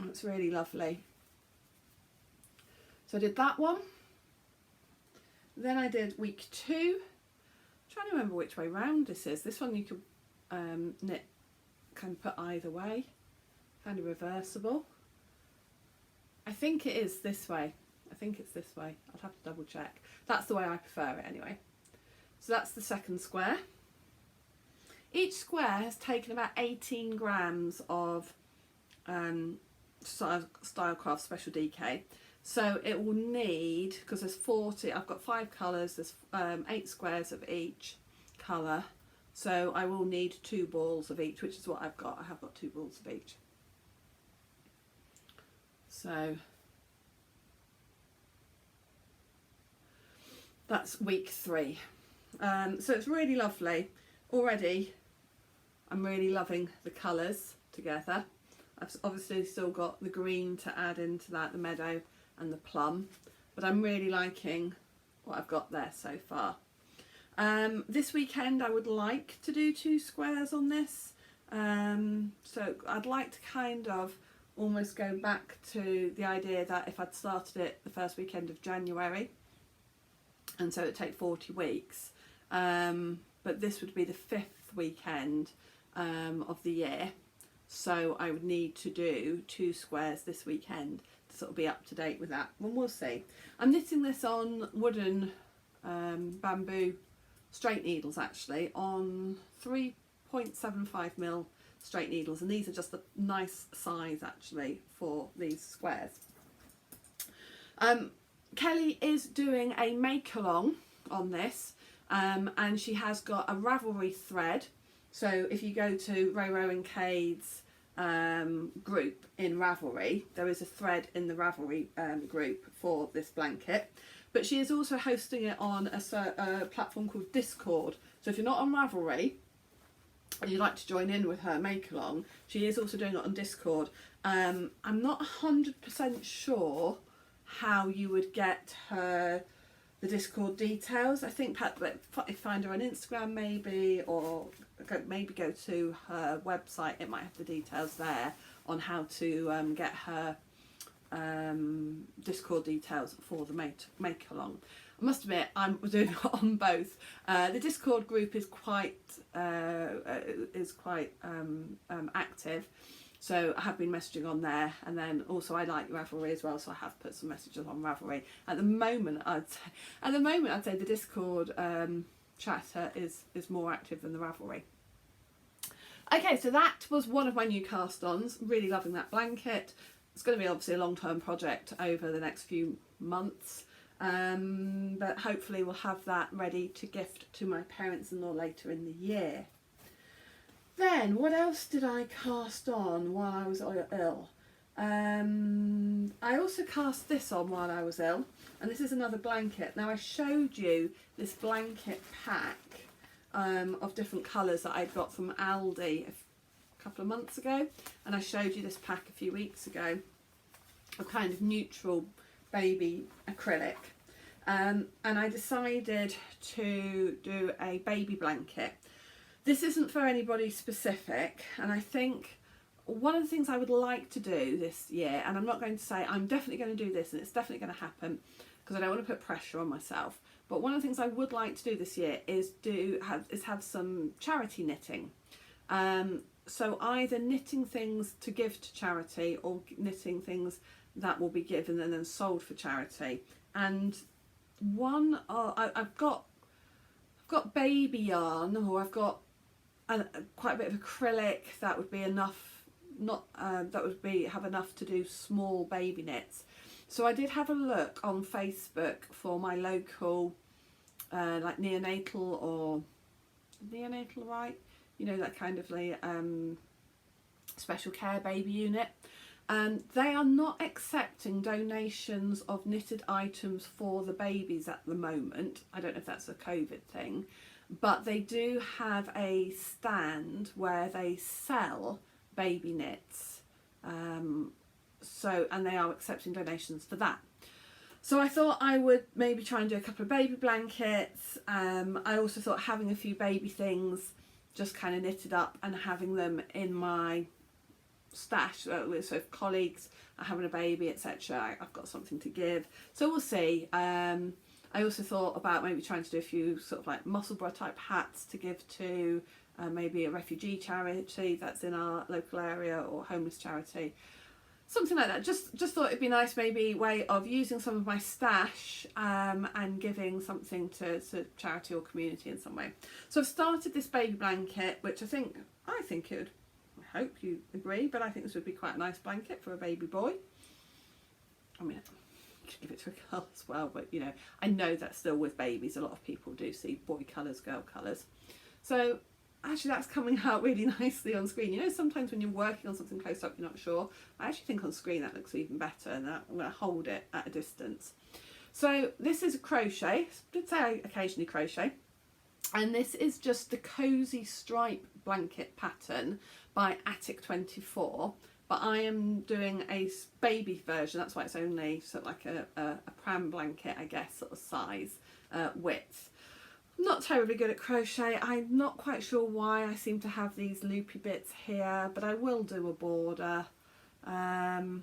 It's really lovely. So I did that one. Then I did week 2. I'm trying to remember which way round this is. This one you could knit, kind of put either way, kind of reversible. I think it is this way. I think it's this way. I'll have to double check. That's the way I prefer it anyway. So that's the second square. Each square has taken about 18 grams of Stylecraft Special DK. So it will need, because there's 40, I've got 5 colours, there's 8 squares of each colour. So I will need 2 balls of each, which is what I've got. I have got 2 balls of each. So that's week 3. So it's really lovely. Already I'm really loving the colours together. I've obviously still got the green to add into that, the meadow and the plum, but I'm really liking what I've got there so far. This weekend I would like to do 2 squares on this, so I'd like to kind of almost go back to the idea that if I'd started it the first weekend of January, and so it'd take 40 weeks, but this would be the 5th weekend of the year, so I would need to do 2 squares this weekend to sort of be up to date with that, and we'll see. I'm knitting this on wooden bamboo straight needles, actually, on 3.75mm straight needles, and these are just a nice size actually for these squares. Kelly is doing a make along on this, and she has got a Ravelry thread. So if you go to Roro and Cade's group in Ravelry, there is a thread in the Ravelry group for this blanket. But she is also hosting it on a platform called Discord. So if you're not on Ravelry and you'd like to join in with her make along, she is also doing it on Discord. I'm not 100% sure how you would get her the Discord details. I think perhaps find her on Instagram maybe, or maybe go to her website. It might have the details there on how to get her Discord details for the make along. I must admit I'm doing it on both. The Discord group is quite active, so I have been messaging on there, and then also I like Ravelry as well, so I have put some messages on Ravelry. At the moment I'd say the Discord chatter is more active than the Ravelry. Okay, so that was one of my new cast-ons. Really loving that blanket. It's going to be obviously a long-term project over the next few months, but hopefully we'll have that ready to gift to my parents-in-law later in the year. Then, what else did I cast on while I was ill? I also cast this on while I was ill, and this is another blanket. Now, I showed you this blanket pack of different colours that I'd got from Aldi a couple of months ago, and I showed you this pack a few weeks ago of kind of neutral baby acrylic, and I decided to do a baby blanket. This isn't for anybody specific, and I think one of the things I would like to do this year, and I'm not going to say I'm definitely going to do this and it's definitely going to happen because I don't want to put pressure on myself, but one of the things I would like to do this year is have some charity knitting. So either knitting things to give to charity or knitting things that will be given and then sold for charity. And I've got baby yarn, or I've got quite a bit of acrylic that would be enough. Have enough to do small baby knits. So I did have a look on Facebook for my local like neonatal, or neonatal, right? You know, that kind of special care baby unit. They are not accepting donations of knitted items for the babies at the moment. I don't know if that's a COVID thing, but they do have a stand where they sell baby knits, and they are accepting donations for that. So I thought I would maybe try and do a couple of baby blankets. I also thought having a few baby things just kind of knitted up and having them in my stash, so if colleagues are having a baby, etc., I've got something to give. So we'll see. I also thought about maybe trying to do a few sort of like Musselburgh type hats to give to maybe a refugee charity that's in our local area, or homeless charity, something like that. Just thought it'd be nice, maybe way of using some of my stash and giving something to charity or community in some way. So I've started this baby blanket, which I think it would, I hope you agree, but I think this would be quite a nice blanket for a baby boy. I mean, you could give it to a girl as well, but you know, I know that still with babies a lot of people do see boy colours, girl colours. So actually that's coming out really nicely on screen. You know, sometimes when you're working on something close up you're not sure. I actually think on screen that looks even better, and I'm going to hold it at a distance. So this is a crochet. I did say I occasionally crochet, and this is just the Cozy Stripe blanket pattern by Attic24, but I am doing a baby version. That's why it's only sort of like a pram blanket, I guess, sort of size, width. I'm not terribly good at crochet. I'm not quite sure why I seem to have these loopy bits here, but I will do a border. Does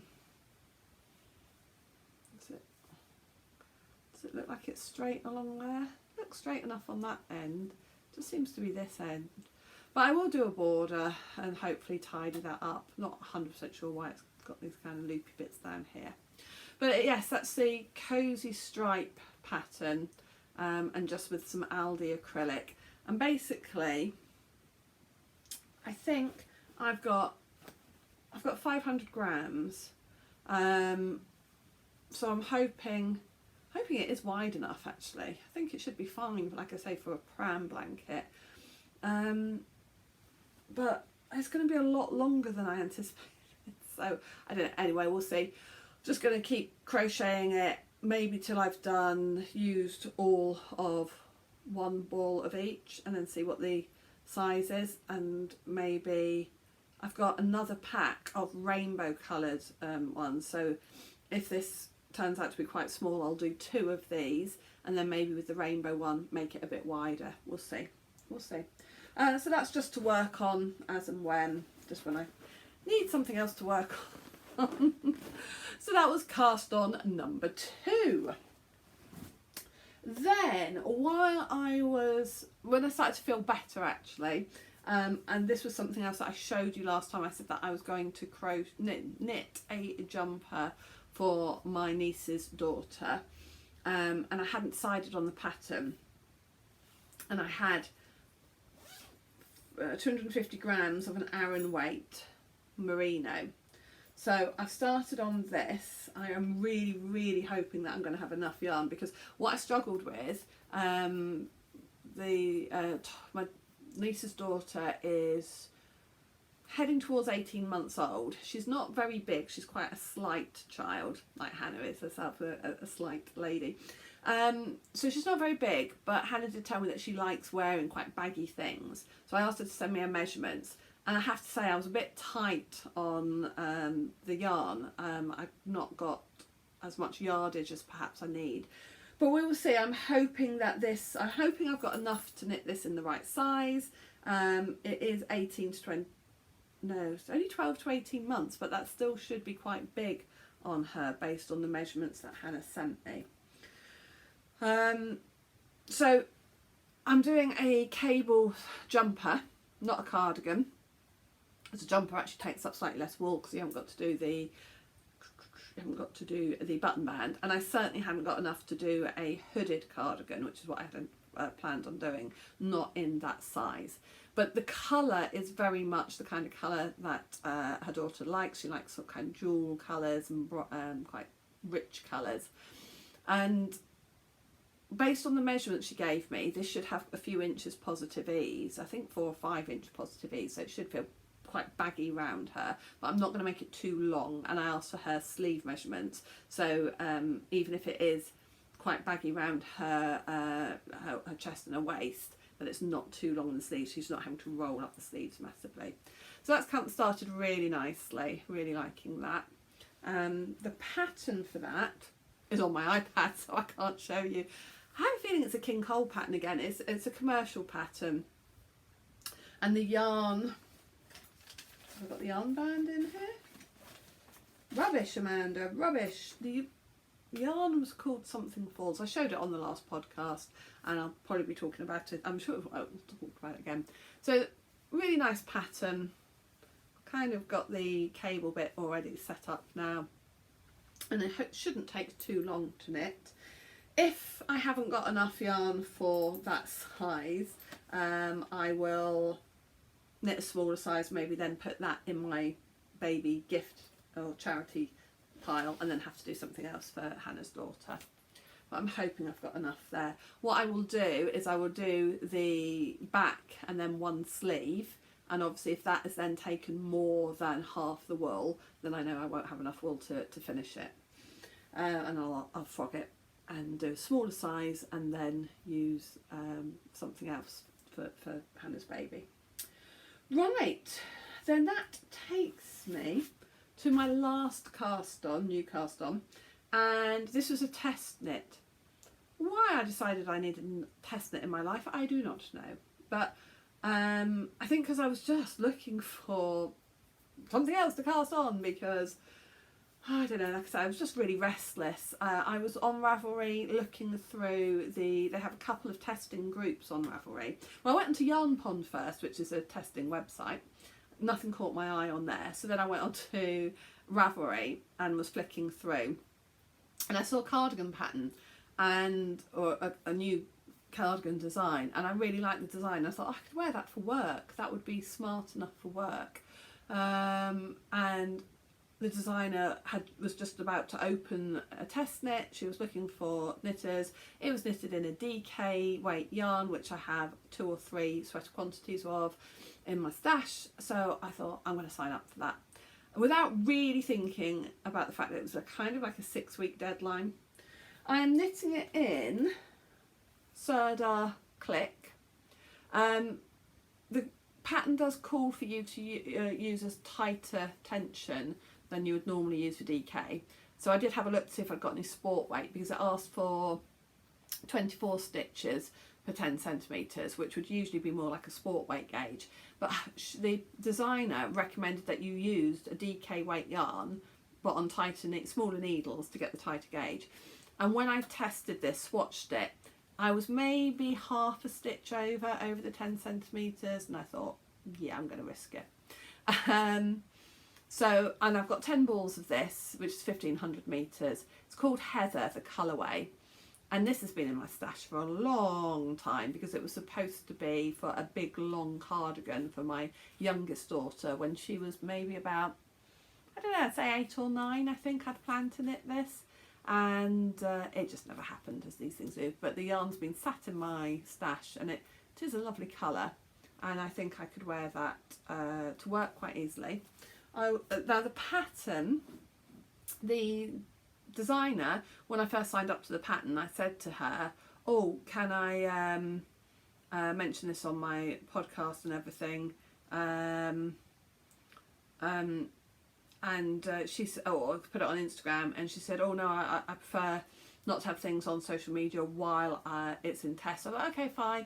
it look like it's straight along there? Looks straight enough on that end. Just seems to be this end. But I will do a border and hopefully tidy that up. Not 100% sure why it's got these kind of loopy bits down here. But yes, that's the Cozy Stripe pattern, and just with some Aldi acrylic. And basically, I think I've got 500 grams. So I'm hoping it is wide enough actually. I think it should be fine, like I say, for a pram blanket. But it's going to be a lot longer than I anticipated, so I don't know. Anyway, we'll see. Just going to keep crocheting it, maybe till I've used all of one ball of each, and then see what the size is. And maybe I've got another pack of rainbow coloured ones, so if this turns out to be quite small, I'll do 2 of these, and then maybe with the rainbow one make it a bit wider. We'll see. So that's just to work on as and when, just when I need something else to work on. So that was cast on number 2. Then when I started to feel better actually, and this was something else that I showed you last time, I said that I was going to knit a jumper for my niece's daughter, and I hadn't decided on the pattern, and I had 250 grams of an Aran weight merino. So I've started on this. I am really hoping that I'm going to have enough yarn, because what I struggled with, my niece's daughter is heading towards 18 months old. She's not very big, she's quite a slight child, like Hannah is herself, a slight lady. So she's not very big, but Hannah did tell me that she likes wearing quite baggy things. So I asked her to send me her measurements, and I have to say I was a bit tight on the yarn. I've not got as much yardage as perhaps I need. But we will see. I'm hoping I've got enough to knit this in the right size. It is 18 to 20, no, it's only 12 to 18 months, but that still should be quite big on her based on the measurements that Hannah sent me. So I'm doing a cable jumper, not a cardigan. As a jumper actually takes up slightly less wool because you haven't got to do the button band, and I certainly haven't got enough to do a hooded cardigan, which is what I had planned on doing, not in that size. But the colour is very much the kind of colour that her daughter likes. She likes sort of kind of jewel colours and quite rich colours. And based on the measurements she gave me, this should have a few inches positive ease. I think 4 or 5 inch positive ease, so it should feel quite baggy round her, but I'm not going to make it too long. And I asked for her sleeve measurements, so even if it is quite baggy round her chest and her waist, but it's not too long in the sleeves, she's not having to roll up the sleeves massively. So that's started really nicely, really liking that. The pattern for that is on my iPad, so I can't show you. I have a feeling it's a King Cole pattern again. It's a commercial pattern, and the yarn, I've got the yarn band in here. Rubbish, Amanda, rubbish. The yarn was called something Falls. I showed it on the last podcast, and I'll probably be talking about it. I'm sure I'll talk about it again. So really nice pattern. Kind of got the cable bit already set up now, and it shouldn't take too long to knit. If I haven't got enough yarn for that size, I will knit a smaller size, maybe then put that in my baby gift or charity pile, and then have to do something else for Hannah's daughter. But I'm hoping I've got enough there. What I will do is I will do the back and then one sleeve, and obviously if that is then taken more than half the wool, then I know I won't have enough wool to finish it. And I'll frog it and do a smaller size, and then use something else for Hannah's baby. Right, then that takes me to my last cast on, new cast on, and this was a test knit. Why I decided I needed a test knit in my life, I do not know, but I think because I was just looking for something else to cast on, because I don't know, like I said, I was just really restless. I was on Ravelry looking through they have a couple of testing groups on Ravelry. Well, I went into Yarn Pond first, which is a testing website. Nothing caught my eye on there. So then I went on to Ravelry and was flicking through, and I saw a cardigan pattern or a new cardigan design, and I really liked the design. I thought, I could wear that for work. That would be smart enough for work. And the designer was just about to open a test knit. She was looking for knitters. It was knitted in a DK weight yarn, which I have 2 or 3 sweater quantities of in my stash. So I thought, I'm going to sign up for that, without really thinking about the fact that it was a kind of like a 6-week deadline. I am knitting it in Serda Click. The pattern does call for you to use a tighter tension than you would normally use for DK. So I did have a look to see if I'd got any sport weight, because it asked for 24 stitches per 10 centimetres, which would usually be more like a sport weight gauge. But the designer recommended that you used a DK weight yarn, but on smaller needles to get the tighter gauge. And when I tested this, swatched it, I was maybe half a stitch over the 10 centimetres, and I thought, yeah, I'm going to risk it. So, and I've got 10 balls of this, which is 1500 metres. It's called Heather, the colourway. And this has been in my stash for a long time because it was supposed to be for a big long cardigan for my youngest daughter when she was maybe about, I don't know, I'd say 8 or 9, I think I'd planned to knit this. And it just never happened, as these things do. But the yarn's been sat in my stash, and it is a lovely colour. And I think I could wear that to work quite easily. Now the pattern, the designer, when I first signed up to the pattern, I said to her, oh, can I mention this on my podcast and everything? And she said, oh, I could put it on Instagram, and she said, oh no, I prefer not to have things on social media while it's in test. I was like, okay, fine,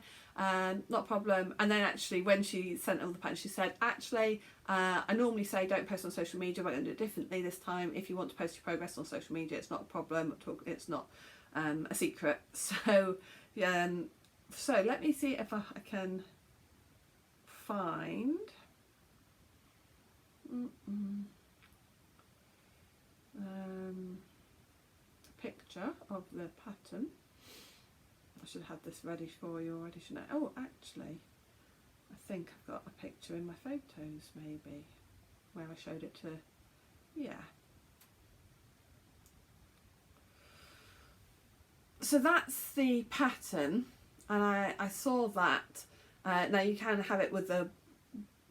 not a problem. And then actually when she sent all the patterns, she said, actually, I normally say don't post on social media, but I'm going to do it differently this time. If you want to post your progress on social media, it's not a problem. It's not a secret. So, so let me see if I can find a picture of the pattern. I should have this ready for you already, shouldn't I? Oh, actually, I think I've got a picture in my photos, maybe, where I showed it to, yeah. So that's the pattern, and I saw that. Now you can have it with the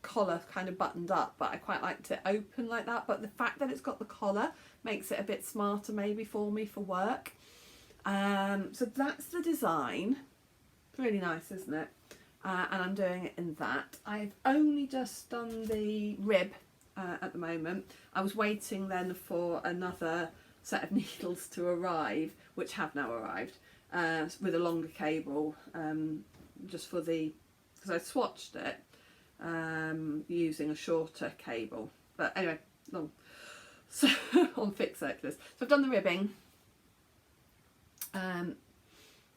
collar kind of buttoned up, but I quite liked it open like that. But the fact that it's got the collar makes it a bit smarter maybe for me for work. So that's the design. Really nice, isn't it? And I'm doing it in that. I've only just done the rib at the moment. I was waiting then for another set of needles to arrive, which have now arrived, with a longer cable, just for the, because I swatched it using a shorter cable, but anyway, long. So on fixed circulars. So I've done the ribbing, and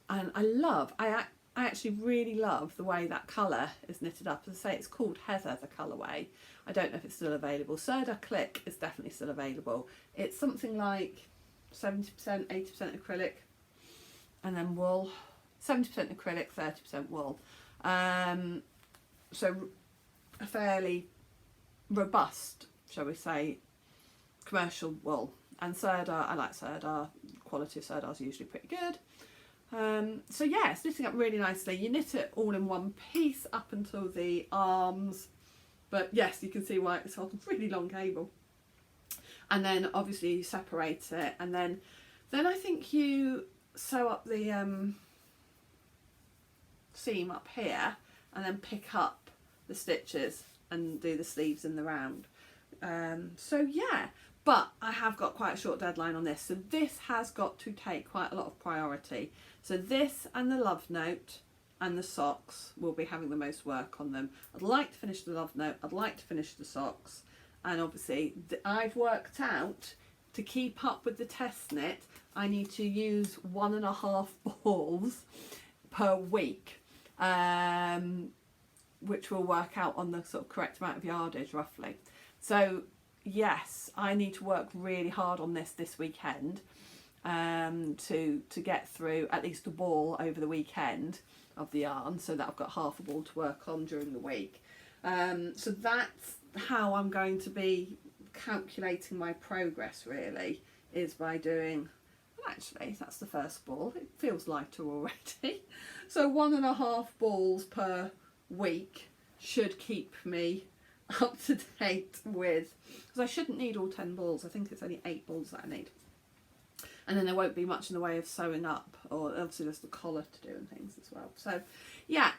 I actually really love the way that colour is knitted up. As I say, it's called Heather, the colourway. I don't know if it's still available. Serda Click is definitely still available. It's something like 70%, 80% acrylic, and then wool. 70% acrylic, 30% wool. So a fairly robust, shall we say, commercial wool. And Serdar, I like Serdar. Quality of Serdar is usually pretty good. So yeah, it's knitting up really nicely. You knit it all in one piece up until the arms, but yes, you can see why it's on a really long cable. And then obviously you separate it, and then I think you sew up the seam up here, and then pick up the stitches and do the sleeves in the round. So yeah, but I have got quite a short deadline on this, so this has got to take quite a lot of priority. So this and the love note and the socks will be having the most work on them. I'd like to finish the love note, I'd like to finish the socks, and obviously I've worked out to keep up with the test knit I need to use 1.5 balls per week, which will work out on the sort of correct amount of yardage roughly. So yes, I need to work really hard on this weekend to get through at least a ball over the weekend of the yarn, so that I've got half a ball to work on during the week. So that's how I'm going to be calculating my progress, really, is by doing, well, actually that's the first ball, it feels lighter already. So 1.5 balls per week should keep me up to date with, because I shouldn't need all 10 balls, I think it's only 8 balls that I need. And then there won't be much in the way of sewing up, or obviously there's the collar to do and things as well. So yeah,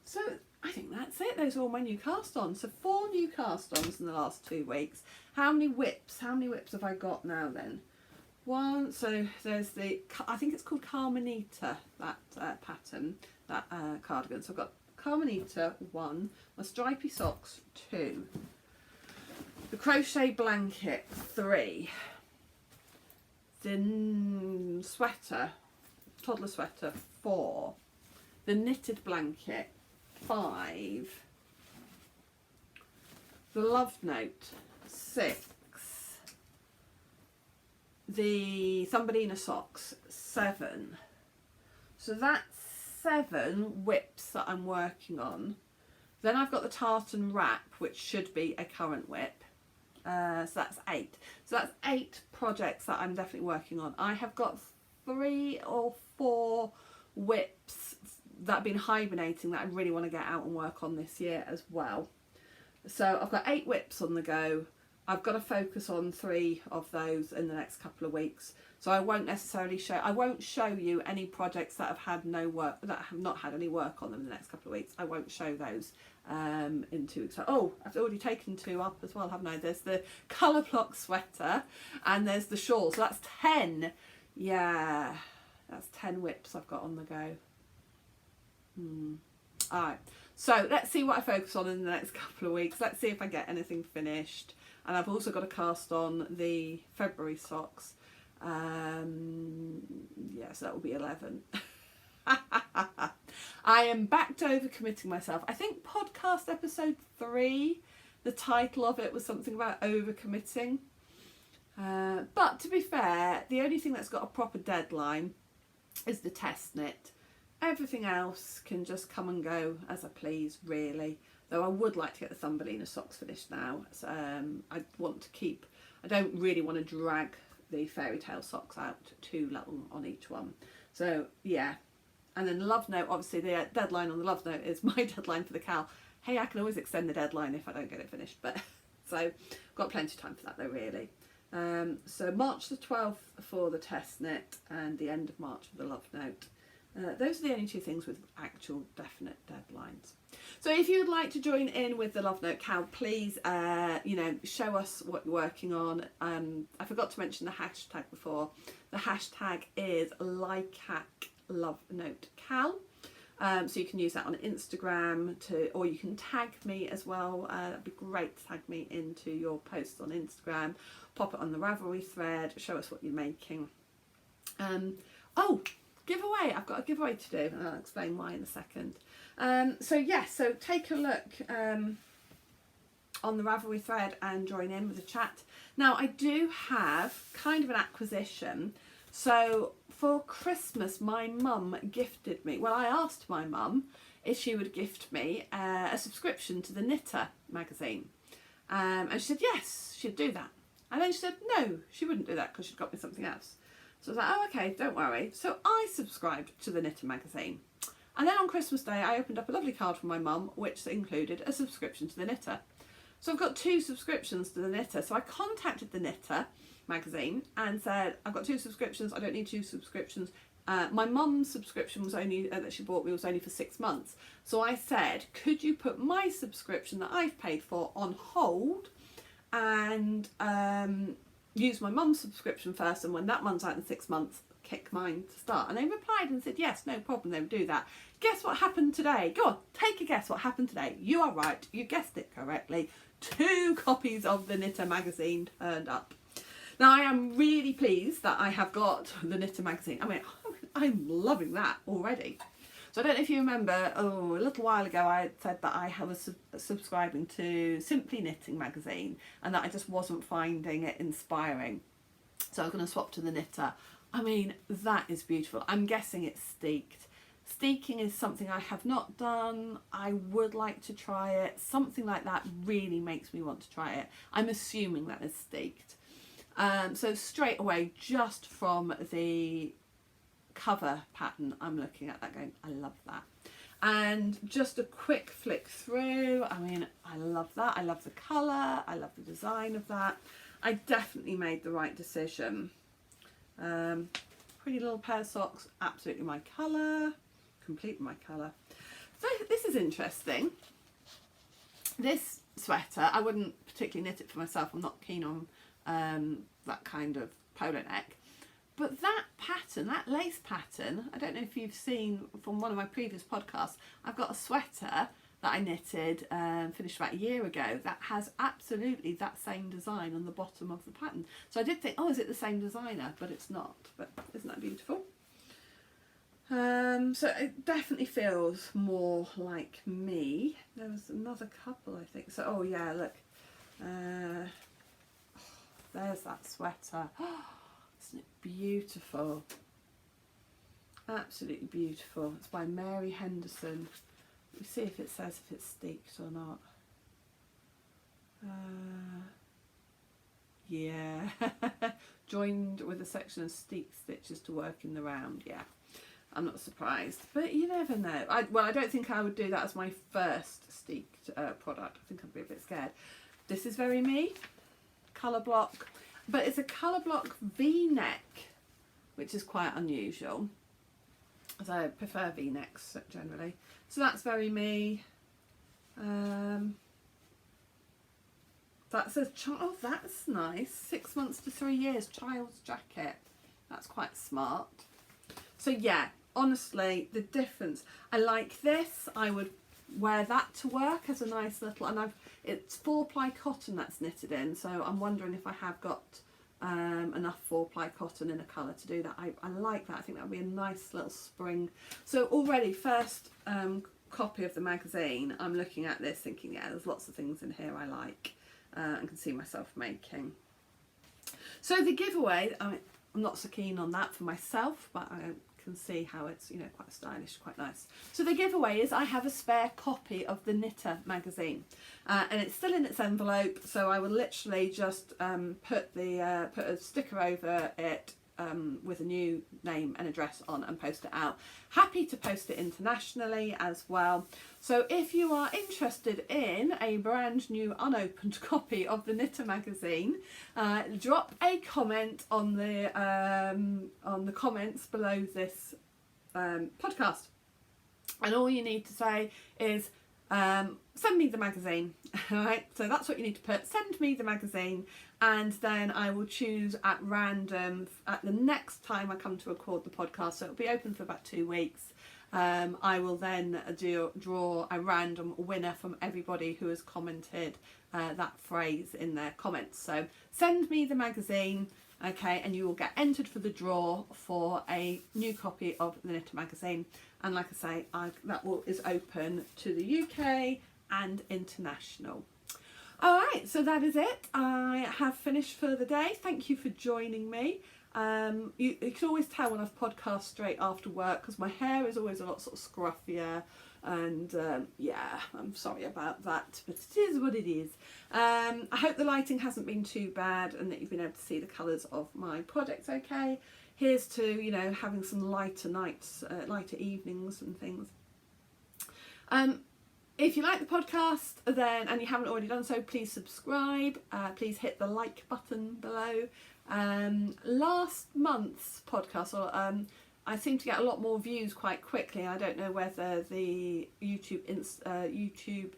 so I think that's it. Those are all my new cast-ons. So 4 new cast-ons in the last 2 weeks. How many whips have I got now then? One, so there's the, I think it's called Carmenita, that pattern, that cardigan. So I've got Carmenita 1, my stripy socks 2, the crochet blanket 3, the sweater, toddler sweater 4, the knitted blanket 5, the love note 6, the Thumbelina socks 7, So that's 7 whips that I'm working on. Then I've got the tartan wrap, which should be a current whip. So that's 8. So that's 8 projects that I'm definitely working on. I have got 3 or 4 whips that have been hibernating that I really want to get out and work on this year as well. So I've got 8 whips on the go. I've got to focus on 3 of those in the next couple of weeks. So I won't necessarily show you any projects that have had no work, that have not had any work on them in the next couple of weeks. I won't show those in 2 weeks. Oh, I've already taken 2 up as well, haven't I? There's the colour block sweater and there's the shawl. So that's 10. Yeah, that's 10 whips I've got on the go. Alright, so let's see what I focus on in the next couple of weeks. Let's see if I get anything finished. And I've also got to cast on the February socks. Yeah, so that will be 11. I am back to overcommitting myself. I think podcast episode 3, the title of it was something about overcommitting. But to be fair, the only thing that's got a proper deadline is the test knit. Everything else can just come and go as I please, really. Though I would like to get the Thumbelina socks finished now. So, I don't really want to drag the fairy tale socks out too long on each one. So yeah, and then Love Note, obviously the deadline on the Love Note is my deadline for the cowl. Hey, I can always extend the deadline if I don't get it finished, but so got plenty of time for that though, really. So March the 12th for the test knit and the end of March for the Love Note. Those are the only 2 things with actual definite deadlines. So if you'd like to join in with the Love Note cowl, please, you know, show us what you're working on. I forgot to mention the hashtag before. The hashtag is likaclovenotekal. So you can use that on Instagram or you can tag me as well. That'd be great to tag me into your posts on Instagram. Pop it on the Ravelry thread. Show us what you're making. Oh, giveaway. I've got a giveaway to do and I'll explain why in a second. So yes, so take a look on the Ravelry thread and join in with the chat. Now I do have kind of an acquisition. So for Christmas my mum gifted me, well I asked my mum if she would gift me a subscription to the Knitter magazine. And she said yes, she'd do that. And then she said no, she wouldn't do that because she'd got me something else. So I was like, oh okay, don't worry. So I subscribed to the Knitter magazine. And then on Christmas Day I opened up a lovely card from my mum which included a subscription to the Knitter. So I've got 2 subscriptions to the Knitter. So I contacted the Knitter magazine and said, I've got 2 subscriptions, I don't need 2 subscriptions. My mum's subscription was only, that she bought me was only for 6 months. So I said, could you put my subscription that I've paid for on hold and use my mum's subscription first, and when that runs out in 6 months, kick mine to start. And they replied and said yes, no problem, they would do that. Guess what happened today? Go on, take a guess what happened today. You are right, you guessed it correctly. 2 copies of the Knitter magazine turned up. Now I am really pleased that I have got the Knitter magazine. I mean, I'm loving that already. So I don't know if you remember, a little while ago I said that I was subscribing to Simply Knitting magazine and that I just wasn't finding it inspiring. So I was going to swap to the Knitter. I mean, that is beautiful. I'm guessing it's steeked. Steeking is something I have not done. I would like to try it. Something like that really makes me want to try it. I'm assuming that is steeked. So straight away, just from the cover pattern, I'm looking at that going, I love that. And just a quick flick through, I mean, I love that. I love the colour, I love the design of that. I definitely made the right decision. Pretty little pair of socks, absolutely my colour, completely my colour. So this is interesting. This sweater, I wouldn't particularly knit it for myself. I'm not keen on that kind of polo neck. But that pattern, that lace pattern, I don't know if you've seen from one of my previous podcasts, I've got a sweater that I knitted, finished about a year ago, that has absolutely that same design on the bottom of the pattern. So I did think, oh, is it the same designer? But it's not. But isn't that beautiful? So it definitely feels more like me. There was another couple, I think. So, oh yeah, look. There's that sweater. Isn't it beautiful? Absolutely beautiful. It's by Mary Henderson. Let me see if it says if it's steeked or not. Yeah. Joined with a section of steeked stitches to work in the round. Yeah, I'm not surprised, but you never know. I don't think I would do that as my first steeked product. I think I'd be a bit scared. This is very me. Colour block, but it's a colour block V-neck, which is quite unusual. So I prefer V-necks generally. So that's very me. That's a child. That's nice. 6 months to 3 years. Child's jacket. That's quite smart. So yeah, honestly, the difference. I like this. I would wear that to work as a nice little. And it's 4-ply cotton that's knitted in. So I'm wondering if I have got enough 4-ply cotton in a colour to do that. I like that. I think that would be a nice little spring. So already first copy of the magazine, I'm looking at this thinking, yeah, there's lots of things in here I like and can see myself making. So the giveaway, I'm not so keen on that for myself, but I can see how it's, you know, quite stylish, quite nice. So the giveaway is I have a spare copy of the Knitter magazine, and it's still in its envelope, so I will literally just put a sticker over it with a new name and address on and post it out. Happy to post it internationally as well. So if you are interested in a brand new unopened copy of the Knitter magazine, drop a comment on the comments below this podcast, and all you need to say is send me the magazine. Alright, so that's what you need to put. Send me the magazine, and then I will choose at random at the next time I come to record the podcast. So it'll be open for about 2 weeks. I will then draw a random winner from everybody who has commented that phrase in their comments. So send me the magazine, okay, and you will get entered for the draw for a new copy of the Knitter magazine. And like I say, is open to the UK and international. Alright, so that is it. I have finished for the day. Thank you for joining me. You can always tell when I've podcast straight after work because my hair is always a lot sort of scruffier, and yeah, I'm sorry about that, but it is what it is. I hope the lighting hasn't been too bad and that you've been able to see the colours of my projects okay. Here's to, you know, having some lighter nights, lighter evenings and things. If you like the podcast then, and you haven't already done so, please subscribe. Please hit the like button below. Last month's podcast, I seem to get a lot more views quite quickly. I don't know whether the YouTube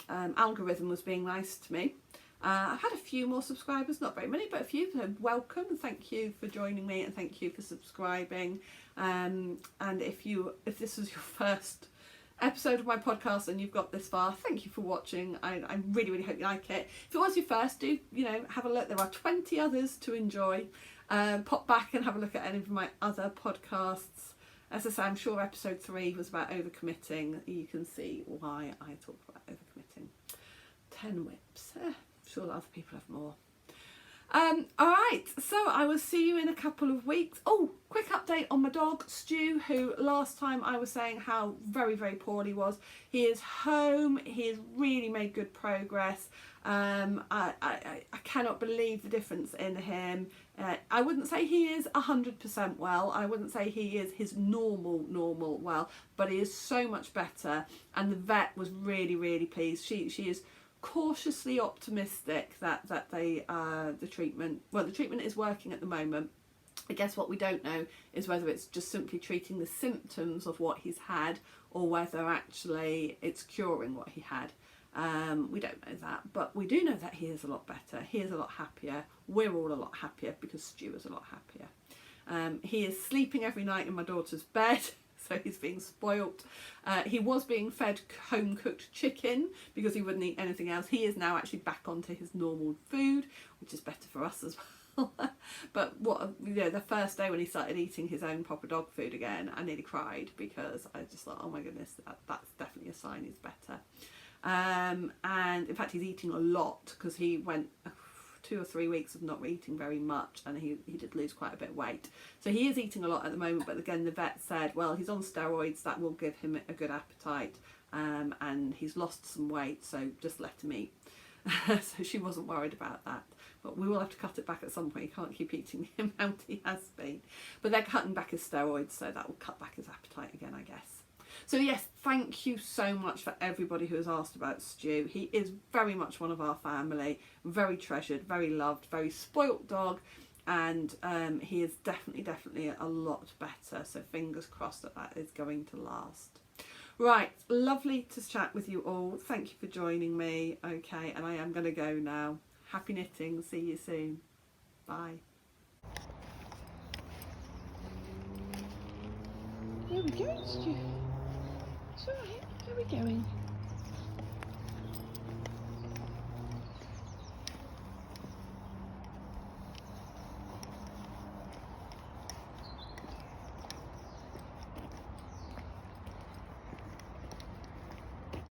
algorithm was being nice to me. I've had a few more subscribers, not very many, but a few. So welcome, and thank you for joining me, and thank you for subscribing. And if this was your first episode of my podcast and you've got this far, thank you for watching. I really, really hope you like it. If it was your first, do, you know, have a look. There are 20 others to enjoy. Pop back and have a look at any of my other podcasts. As I say, I'm sure episode 3 was about overcommitting. You can see why I talk about overcommitting. 10 whips. Sure other people have more. Alright, so I will see you in a couple of weeks. Oh, quick update on my dog Stu, who last time I was saying how very, very poorly he was. He is home. He has really made good progress. I cannot believe the difference in him. I wouldn't say he is 100% well. I wouldn't say he is his normal well, but he is so much better, and the vet was really, really pleased. She is cautiously optimistic that the treatment is working at the moment. I guess what we don't know is whether it's just simply treating the symptoms of what he's had, or whether actually it's curing what he had. We don't know that, but we do know that he is a lot better. He is a lot happier. We're all a lot happier because Stu is a lot happier. He is sleeping every night in my daughter's bed. So he's being spoilt. He was being fed home cooked chicken because he wouldn't eat anything else. He is now actually back onto his normal food, which is better for us as well. But the first day when he started eating his own proper dog food again, I nearly cried because I just thought, oh my goodness, that's definitely a sign he's better. And in fact, he's eating a lot because he went 2 or 3 weeks of not eating very much, and he did lose quite a bit of weight. So he is eating a lot at the moment, but again the vet said, well, he's on steroids, that will give him a good appetite, and he's lost some weight, so just let him eat. So she wasn't worried about that. But we will have to cut it back at some point. He can't keep eating the amount he has been. But they're cutting back his steroids, so that will cut back his appetite again, I guess. So yes, thank you so much for everybody who has asked about Stu. He is very much one of our family, very treasured, very loved, very spoilt dog, and he is definitely a lot better. So fingers crossed that that is going to last. Right, lovely to chat with you all. Thank you for joining me. Okay, and I am going to go now. Happy knitting. See you soon. Bye. There we go, Stu. It's alright. Where are we going?